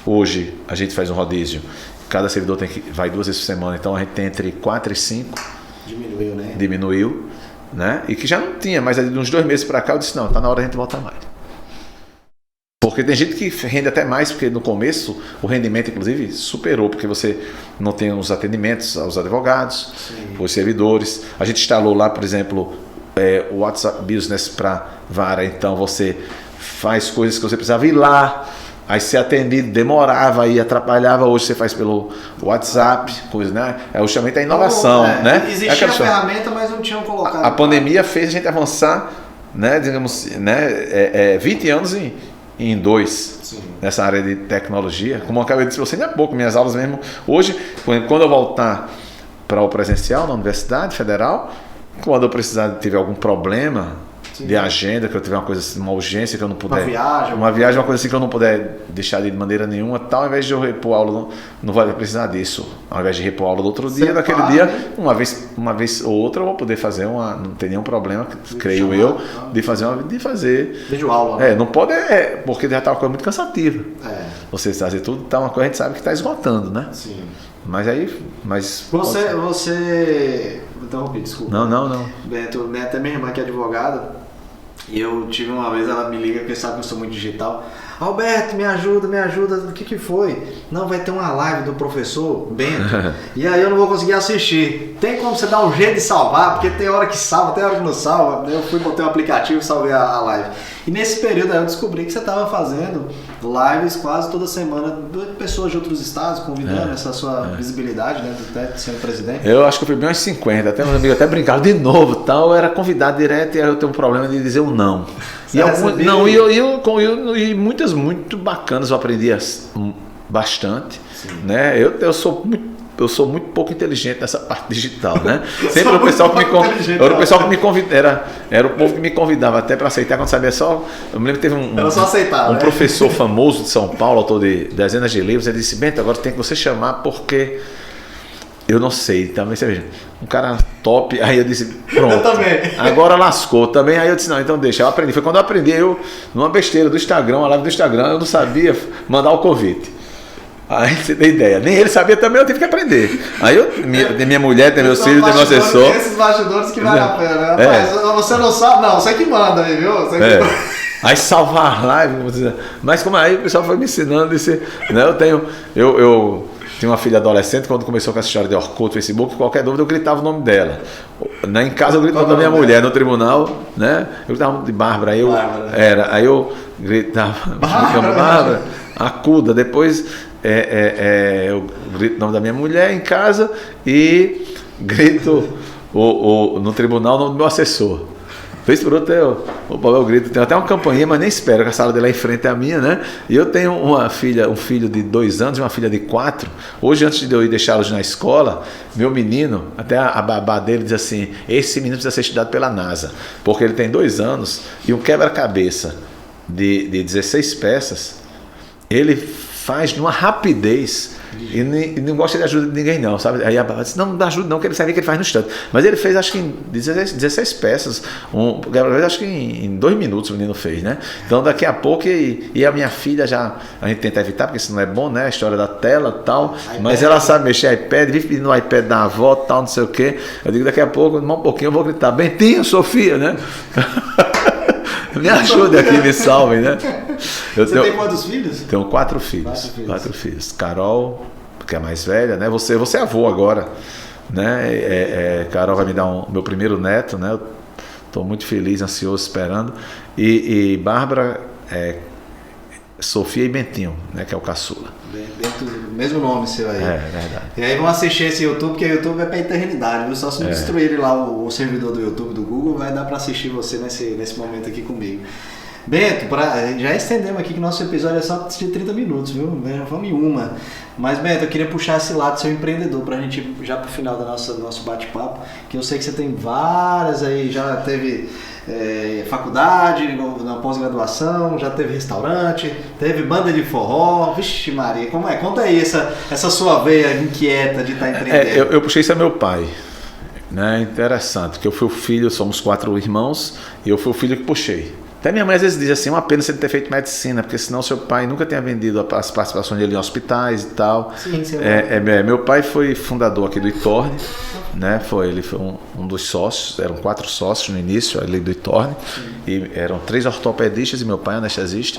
Hoje a gente faz um rodízio, cada servidor vai 2 vezes por semana, então a gente tem entre 4 e 5. Diminuiu, né? E que já não tinha, mas de uns 2 meses para cá eu disse, não, tá na hora de a gente voltar mais. Porque tem gente que rende até mais, porque no começo o rendimento, inclusive, superou, porque você não tem os atendimentos aos advogados, os servidores. A gente instalou lá, por exemplo, o WhatsApp Business para vara, então você faz coisas que você precisava ir lá, aí ser atendido, demorava e atrapalhava. Hoje você faz pelo WhatsApp, coisa, né? É justamente a inovação, né? Existia a ferramenta, mas não tinham colocado. A pandemia fez a gente avançar, né? Digamos, né? 20 anos em 2 nessa área de tecnologia. Como eu acabei de dizer para você, ainda há pouco, minhas aulas mesmo. Hoje, quando eu voltar para o presencial na Universidade Federal, quando eu tiver algum problema de agenda, que eu tiver uma coisa, uma urgência que eu não puder, uma viagem, uma coisa assim que eu não puder deixar de maneira nenhuma, tal, ao invés de eu repor aula, não vai precisar disso. Ao invés de repor aula do outro dia, daquele dia, uma vez ou outra, eu vou poder fazer não tem nenhum problema, creio eu, de fazer vídeo aula. Não pode, porque já está uma coisa muito cansativa. Você fazer tudo, tá uma coisa, a gente sabe que está esgotando, né? Sim. Mas você interrompi, desculpa. Não. Beto, até minha irmã que é advogada. E eu tive uma vez, ela me liga, porque sabe que eu sou muito digital. Alberto, me ajuda, o que foi? Não, vai ter uma live do professor Bento, e aí eu não vou conseguir assistir. Tem como você dar um jeito de salvar? Porque tem hora que salva, tem hora que não salva. Eu fui botar um aplicativo e salvei a live. E nesse período aí eu descobri que você estava fazendo lives quase toda semana de pessoas de outros estados, convidando essa sua visibilidade, né, do TET sendo presidente. Eu acho que eu fui bem uns 50, até meus amigos até brincavam de novo, tal, eu era convidado direto e aí eu tenho um problema de dizer o não. E muitas muito bacanas, eu aprendi bastante, né? Eu sou muito pouco inteligente nessa parte digital, né? Sempre o pessoal que me convidava, era o povo que me convidava até para aceitar, quando sabia só. Eu me lembro que teve um professor famoso de São Paulo, autor de dezenas de livros, ele disse: Bento, agora tem que você chamar porque eu não sei, também você veja, um cara top. Aí eu disse, pronto, eu também. Agora lascou também. Aí eu disse, não, então deixa, eu aprendi. Foi quando eu aprendi, numa besteira do Instagram, uma live do Instagram, eu não sabia mandar o convite. Aí você tem ideia, nem ele sabia também, eu tive que aprender. Aí minha mulher, tem meus filhos, tem meu assessor. Esses bastidores que vale a pena, né? Você não sabe, não, você que manda aí, viu? Aí salvar a live, mas como aí o pessoal foi me ensinando, disse, né, eu tinha uma filha adolescente, quando começou com essa história de Orkut, Facebook, qualquer dúvida eu gritava o nome dela. Em casa eu gritava o nome da minha mulher, no tribunal, né? Eu gritava de Bárbara, aí eu gritava, Bárbara, acuda, depois eu grito o nome da minha mulher em casa e grito no tribunal o nome do meu assessor. Vez por outra eu grito, tem até uma campainha, mas nem espero, que a sala dela é em frente à minha, né? E eu tenho um filho de 2 anos e uma filha de 4. Hoje, antes de eu ir deixá-los na escola, meu menino, até a babá dele diz assim: esse menino precisa ser estudado pela NASA, porque ele tem 2 anos e um quebra-cabeça de 16 peças, ele faz de uma rapidez e não gosta de ajuda de ninguém não, sabe? Aí a Bárbara disse, não dá ajuda não, que ele sabia que ele faz no instante. Mas ele fez acho que em 16 peças, acho que em 2 minutos o menino fez, né? Então daqui a pouco, e a minha filha já, a gente tenta evitar, porque isso não é bom, né? A história da tela e tal, mas ela sabe mexer iPad, vive pedindo no iPad da avó tal, não sei o quê. Eu digo, daqui a pouco, um pouquinho eu vou gritar, Bentinho, Sofia, né? Me ajude aqui, me salvem, né? Você tem quantos filhos? Tenho 4 filhos. 4 filhos. Carol, que é a mais velha, né? Você é avô agora, né? Carol vai me dar meu primeiro neto, né? Estou muito feliz, ansioso, esperando. E Bárbara, Sofia e Bentinho, né? Que é o caçula. Mesmo nome seu aí. É verdade. E aí vão assistir esse YouTube, porque o YouTube é pra eternidade, viu? Só se não destruírem lá o servidor do YouTube, do Google, vai dar pra assistir você nesse momento aqui comigo. Bento, já estendemos aqui que nosso episódio é só de 30 minutos, viu? Já vamos em uma. Mas, Bento, eu queria puxar esse lado seu empreendedor pra gente ir já pro final do nosso bate-papo, que eu sei que você tem várias aí, já teve faculdade, na pós-graduação, já teve restaurante, teve banda de forró, vixe Maria, como é? Conta aí essa sua veia inquieta de estar empreendendo. Eu puxei isso a meu pai, né? Interessante, que eu fui o filho, somos 4 irmãos, e eu fui o filho que puxei. Até minha mãe às vezes diz assim, uma pena você não ter feito medicina, porque senão seu pai nunca tinha vendido as participações dele em hospitais e tal. Sim, meu pai foi fundador aqui do Itorne, né? Ele foi um dos sócios, eram 4 sócios no início ali do Itorne, e eram 3 ortopedistas e meu pai anestesista.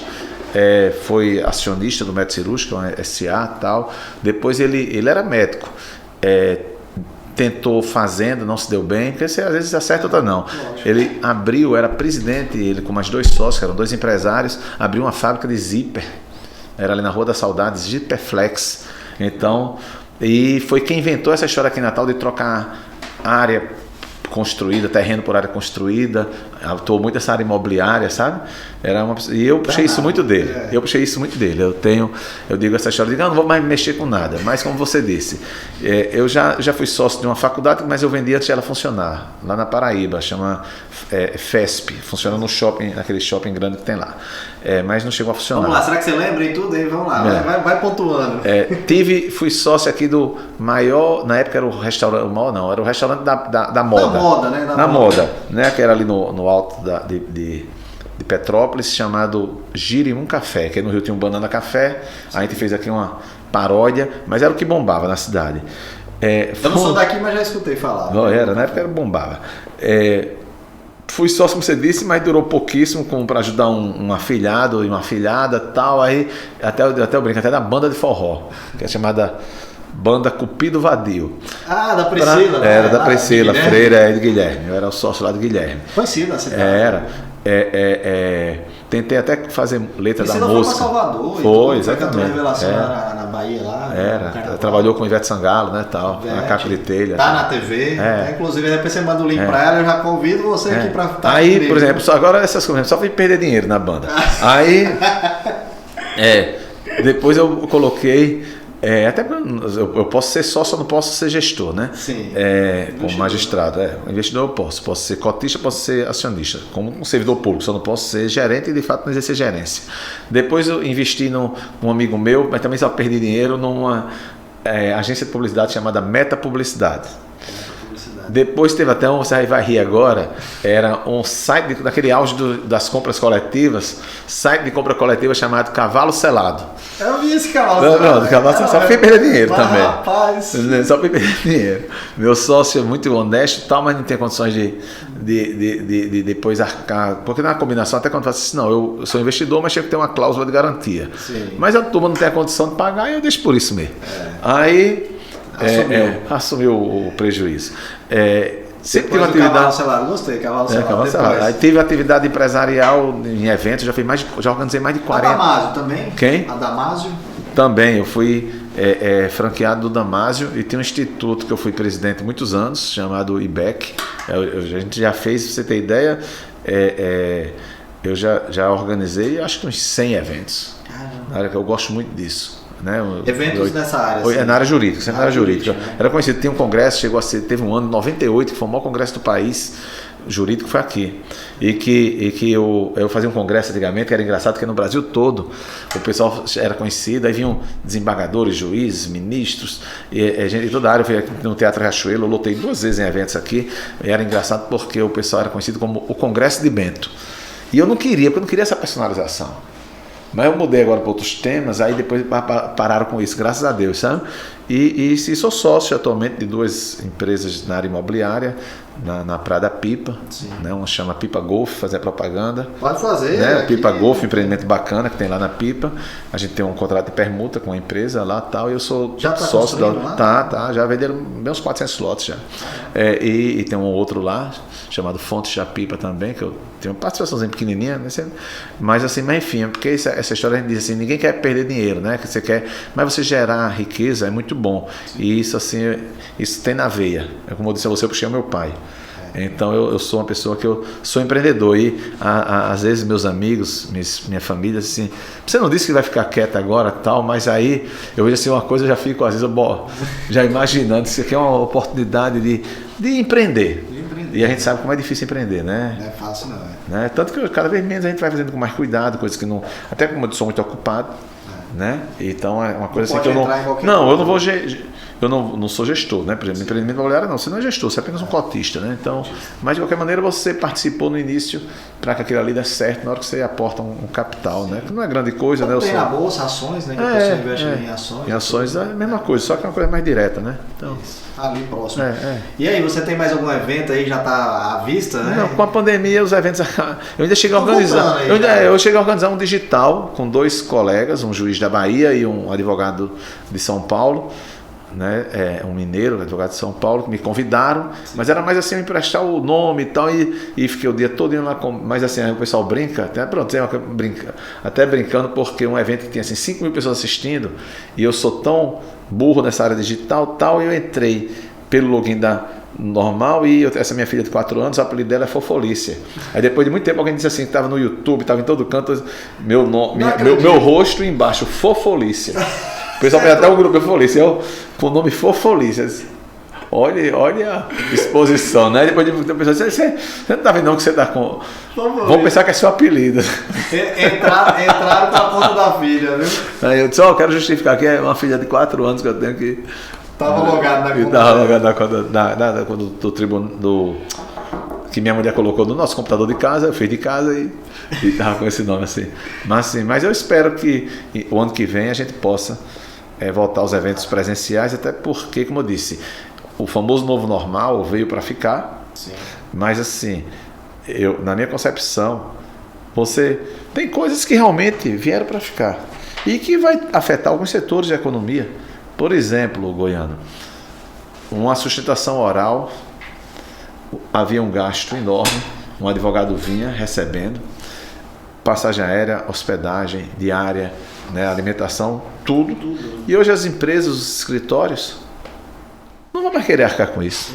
Foi acionista do Médico Cirúrgico, SA e tal. Depois ele era médico. Tentou fazenda, não se deu bem, porque você às vezes acerta, outra não. Ele era presidente, ele com mais 2 sócios, que eram 2 empresários, abriu uma fábrica de zíper, era ali na Rua da Saudade, Zíperflex. Então, e foi quem inventou essa história aqui em Natal de trocar área construída, terreno por área construída, atuou muito essa área imobiliária, sabe? E eu puxei isso muito dele. Eu digo essa história, não vou mais mexer com nada, mas como você disse, eu já fui sócio de uma faculdade, mas eu vendi antes de ela funcionar, lá na Paraíba, chama FESP, funciona no shopping, naquele shopping grande que tem lá, mas não chegou a funcionar. Vamos lá, será que você lembra e tudo? Aí vamos lá, vai pontuando. Fui sócio aqui do maior, na época era o restaurante, era o restaurante da moda. Na moda, né? Que era ali no alto de Petrópolis, chamado Girimum Café, que no Rio tinha um Banana Café. A gente fez aqui uma paródia, mas era o que bombava na cidade. Eu não sou daqui, mas já escutei falar. Não, na época era bombava. Fui sócio, como você disse, mas durou pouquíssimo, para ajudar um afilhado e uma afilhada e tal. Aí até eu brinco, até da banda de forró, que é chamada Banda Cupido Vadio. Da Priscila. Era da Priscila, Freira e de Guilherme. Eu era o sócio lá de Guilherme. Conhecido a cidade. Tentei até fazer letra da música. música. Foi para Salvador. Foi, exatamente. Revelação na Bahia lá. Trabalhou com Ivete Sangalo, né, tal. Na Caco de Telha. Tá na TV. Inclusive, depois você manda o link para ela, eu já convido você aqui para estar aí, comigo. Por exemplo, agora essas coisas, só fui perder dinheiro na banda. Aí, depois eu coloquei. Até eu posso ser sócio, só não posso ser gestor, né? Sim. Como magistrado. Investidor eu posso ser cotista, posso ser acionista, como um servidor público, só não posso ser gerente e de fato não exercer gerência. Depois eu investi num amigo meu, mas também só perdi dinheiro numa agência de publicidade chamada Meta Publicidade. Depois teve até você vai rir agora, era um site, daquele auge das compras coletivas, site de compra coletiva chamado Cavalo Selado. Eu vi esse cavalo selado. Não, cavalo selado, só fui perder dinheiro também. Rapaz. Só fui perder dinheiro. Meu sócio é muito honesto e tal, mas não tem condições de depois arcar. Porque na combinação, até quando fala assim, não, eu sou investidor, mas tinha que ter uma cláusula de garantia. Sim. Mas a turma não tem a condição de pagar e eu deixo por isso mesmo. Aí assumiu o prejuízo. Sempre tive atividade. Cavalo selado, gostei, cavalo selado. Aí tive atividade empresarial em eventos, já organizei mais de 40. A Damásio também? Quem? A Damásio? Também, eu fui franqueado do Damásio e tem um instituto que eu fui presidente há muitos anos, chamado IBEC. A gente já fez, pra você ter ideia, eu já organizei acho que uns 100 eventos. Na área que eu gosto muito disso. Né? Eventos nessa área. Na área jurídica, sempre na área jurídica. Né? Era conhecido, tinha um congresso, teve um ano, 98, que foi o maior congresso do país, jurídico foi aqui. E que eu fazia um congresso antigamente, que era engraçado, porque no Brasil todo o pessoal era conhecido, aí vinham desembargadores, juízes, ministros, gente de toda a área. Eu fui aqui no Teatro Riachuelo, eu lotei 2 vezes em eventos aqui, e era engraçado porque o pessoal era conhecido como o Congresso de Bento. E eu não queria, porque eu não queria essa personalização. Mas eu mudei agora para outros temas, aí depois pararam com isso, graças a Deus, sabe? E sou sócio atualmente de 2 empresas na área imobiliária, na Praia da Pipa, né? Uma chama Pipa Golf, fazer propaganda. Pode fazer. Né? Pipa Golf, empreendimento bacana que tem lá na Pipa. A gente tem um contrato de permuta com a empresa lá e tal, e eu sou já sócio da... lá? Tá, já venderam meus 400 lotes já. E tem um outro lá, chamado Fonte Chapipa também, que eu tenho uma participaçãozinha pequenininha, né? Mas assim, mas enfim, porque essa história a gente diz assim, ninguém quer perder dinheiro, né? Que você quer, mas você gerar riqueza é muito bom. E isso assim, isso tem na veia. É como eu disse a você, eu puxei o meu pai. Então eu sou uma pessoa que eu sou empreendedor e às vezes meus amigos, minha família, assim, você não disse que vai ficar quieta agora tal, mas aí eu vejo assim uma coisa, eu já fico às vezes já imaginando, isso aqui é uma oportunidade de empreender. E a gente sabe como é difícil empreender, né? Não é fácil não, né? Tanto que cada vez menos a gente vai fazendo com mais cuidado, coisas que não... Até como eu sou muito ocupado, né? Então é uma coisa assim que eu não... Não, eu não vou... Eu não sou gestor, né? Por exemplo, empreendimento imobiliário não, você não é gestor, você é apenas um cotista, né? Então, mas de qualquer maneira você participou no início para que aquilo ali dê certo na hora que você aporta um capital, né? Que não é grande coisa, né? Tem a bolsa, ações, né? Que a pessoa investe em ações. Em ações é a mesma coisa, só que é uma coisa mais direta, né? Então, ali próximo. E aí, você tem mais algum evento aí, já está à vista, né? Não, com a pandemia os eventos... Eu ainda cheguei a organizar. Eu cheguei a organizar um digital com 2 colegas, um juiz da Bahia e um advogado de São Paulo. Né, um mineiro, advogado de São Paulo, que me convidaram, mas era mais assim, eu emprestar o nome e tal, e fiquei o dia todo indo lá, mas assim, aí o pessoal brinca, até brincando, porque um evento que tinha assim, 5 mil pessoas assistindo, e eu sou tão burro nessa área digital tal, e eu entrei pelo login da normal, e essa minha filha de 4 anos, o apelido dela é Fofolícia. Aí depois de muito tempo alguém disse assim, que estava no YouTube, estava em todo canto, meu rosto embaixo, Fofolícia. O pessoal fez até o grupo Fofolícia, eu com o nome Fofolícia. Olha a exposição, né? Depois de muito tempo, você não tá vendo não que você tá com... Vamos pensar que é seu apelido. Entraram com a conta da filha, viu? Aí eu disse, quero justificar que é uma filha de 4 anos que eu tenho que... Tava logado na conta. Tava logado na conta do tribunal, que minha mulher colocou no nosso computador de casa, eu fiz de casa e tava com esse nome assim. Mas eu espero que o ano que vem a gente possa voltar aos eventos presenciais, até porque, como eu disse, o famoso novo normal veio para ficar. Sim. Mas assim, na minha concepção, você tem coisas que realmente vieram para ficar e que vai afetar alguns setores da economia. Por exemplo, Goiano, uma sustentação oral, havia um gasto enorme, um advogado vinha recebendo, passagem aérea, hospedagem, diária, né, alimentação, tudo. E hoje as empresas, os escritórios, não vão mais querer arcar com isso.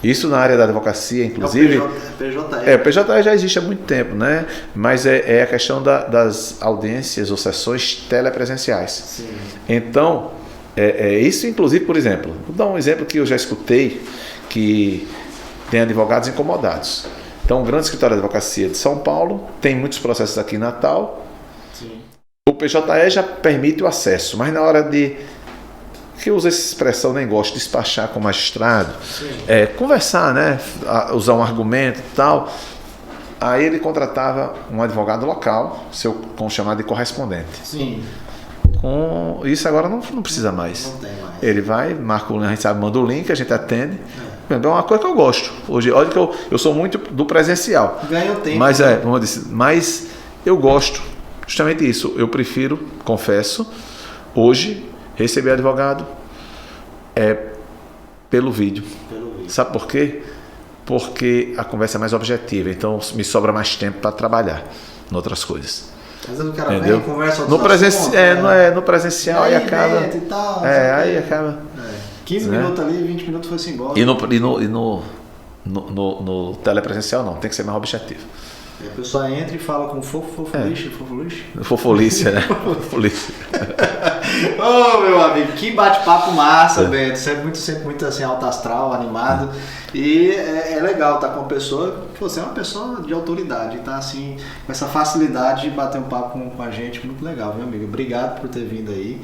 Isso na área da advocacia, inclusive. O PJE. O PJE já existe há muito tempo, né? Mas é a questão das audiências ou sessões telepresenciais. Sim. Então, isso inclusive, por exemplo, vou dar um exemplo que eu já escutei, que tem advogados incomodados. Então, o grande escritório de advocacia de São Paulo tem muitos processos aqui em Natal. Sim. O PJE já permite o acesso, mas na hora de, que usa essa expressão, nem gosto, despachar com o magistrado, conversar, né, usar um argumento e tal, aí ele contratava um advogado local, com o chamado de correspondente. Sim. Com isso agora não precisa mais. Não tem mais. Ele vai, marca o link, a gente sabe, manda o link, a gente atende. É uma coisa que eu gosto. Hoje, olha que eu sou muito do presencial. Ganha o tempo. Mas como eu disse, mas eu gosto. Justamente isso. Eu prefiro, confesso, hoje, receber advogado pelo vídeo. Sabe por quê? Porque a conversa é mais objetiva. Então me sobra mais tempo para trabalhar em outras coisas. Às vezes o cara vem, conversa no presencial aí acaba. E tal, aí acaba. 15 minutos ali, 20 minutos foi-se embora. E no telepresencial não, tem que ser mais objetivo. Aí a pessoa entra e fala com fofolice. Fofolícia, né? Fofolícia. Ô, meu amigo, que bate-papo massa, Beto. Sempre muito assim, alto astral, animado. E é legal estar com uma pessoa, que você é uma pessoa de autoridade, tá assim, com essa facilidade de bater um papo com a gente, muito legal, meu amigo. Obrigado por ter vindo aí.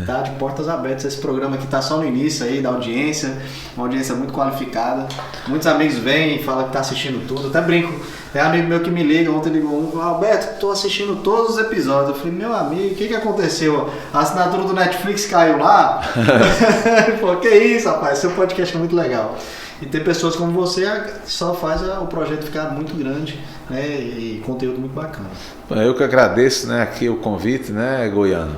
Tá de portas abertas. Esse programa aqui tá só no início aí da audiência, uma audiência muito qualificada. Muitos amigos vêm e falam que tá assistindo tudo. Até brinco, tem um amigo meu que me liga, ontem ligou um, Alberto, tô assistindo todos os episódios. Eu falei, meu amigo, o que aconteceu? A assinatura do Netflix caiu lá? Ele falou, que isso, rapaz, seu podcast é muito legal. E tem pessoas como você que só faz o projeto ficar muito grande, né, e conteúdo muito bacana. Eu que agradeço, né, aqui o convite, né, Goiano.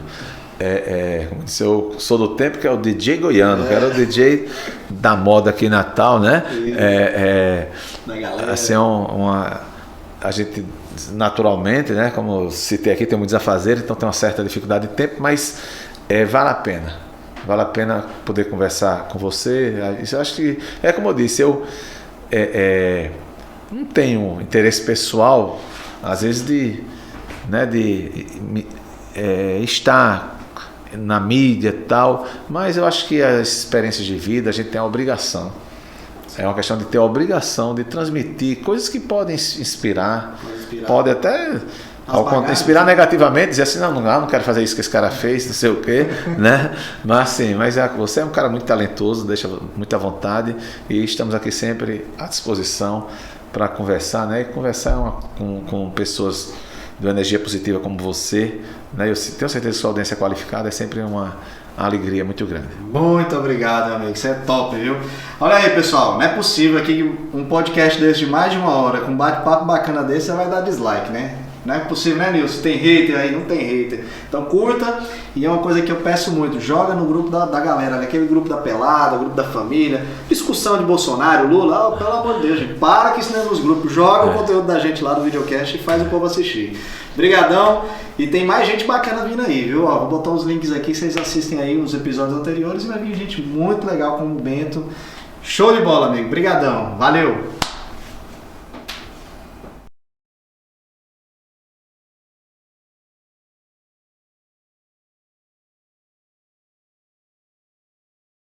Como disse, eu sou do tempo que é o DJ Goiano, que era o DJ da moda aqui em Natal, né? Assim, a gente naturalmente, né? Como eu citei aqui, tem muitos afazeres, então tem uma certa dificuldade de tempo, mas vale a pena. Vale a pena poder conversar com você. Eu acho que, como eu disse, eu não tenho interesse pessoal, às vezes, de estar na mídia e tal, mas eu acho que as experiências de vida a gente tem a obrigação. É uma questão de ter a obrigação de transmitir coisas que podem inspirar. Pode até inspirar negativamente, dizer assim, não quero fazer isso que esse cara fez, não sei o quê, né? Mas sim, você é um cara muito talentoso, deixa muita vontade e estamos aqui sempre à disposição para conversar, né? E conversar com pessoas de uma energia positiva como você, né? Eu tenho certeza que sua audiência é qualificada, é sempre uma alegria muito grande. Muito obrigado, meu amigo, isso é top, viu? Olha aí, pessoal, não é possível aqui um podcast desse de mais de 1 hora, com um bate-papo bacana desse, você vai dar dislike, né? Não é possível, né, Nilson? Tem hater aí? Não tem hater. Então curta, e é uma coisa que eu peço muito, joga no grupo da galera, naquele grupo da pelada, grupo da família, discussão de Bolsonaro, Lula, pelo amor de Deus, gente, para que isso não é nos grupos, joga o conteúdo da gente lá do videocast e faz o povo assistir. Obrigadão, e tem mais gente bacana vindo aí, viu? Vou botar os links aqui, vocês assistem aí os episódios anteriores e vai vir gente muito legal como o Bento. Show de bola, amigo. Obrigadão. Valeu!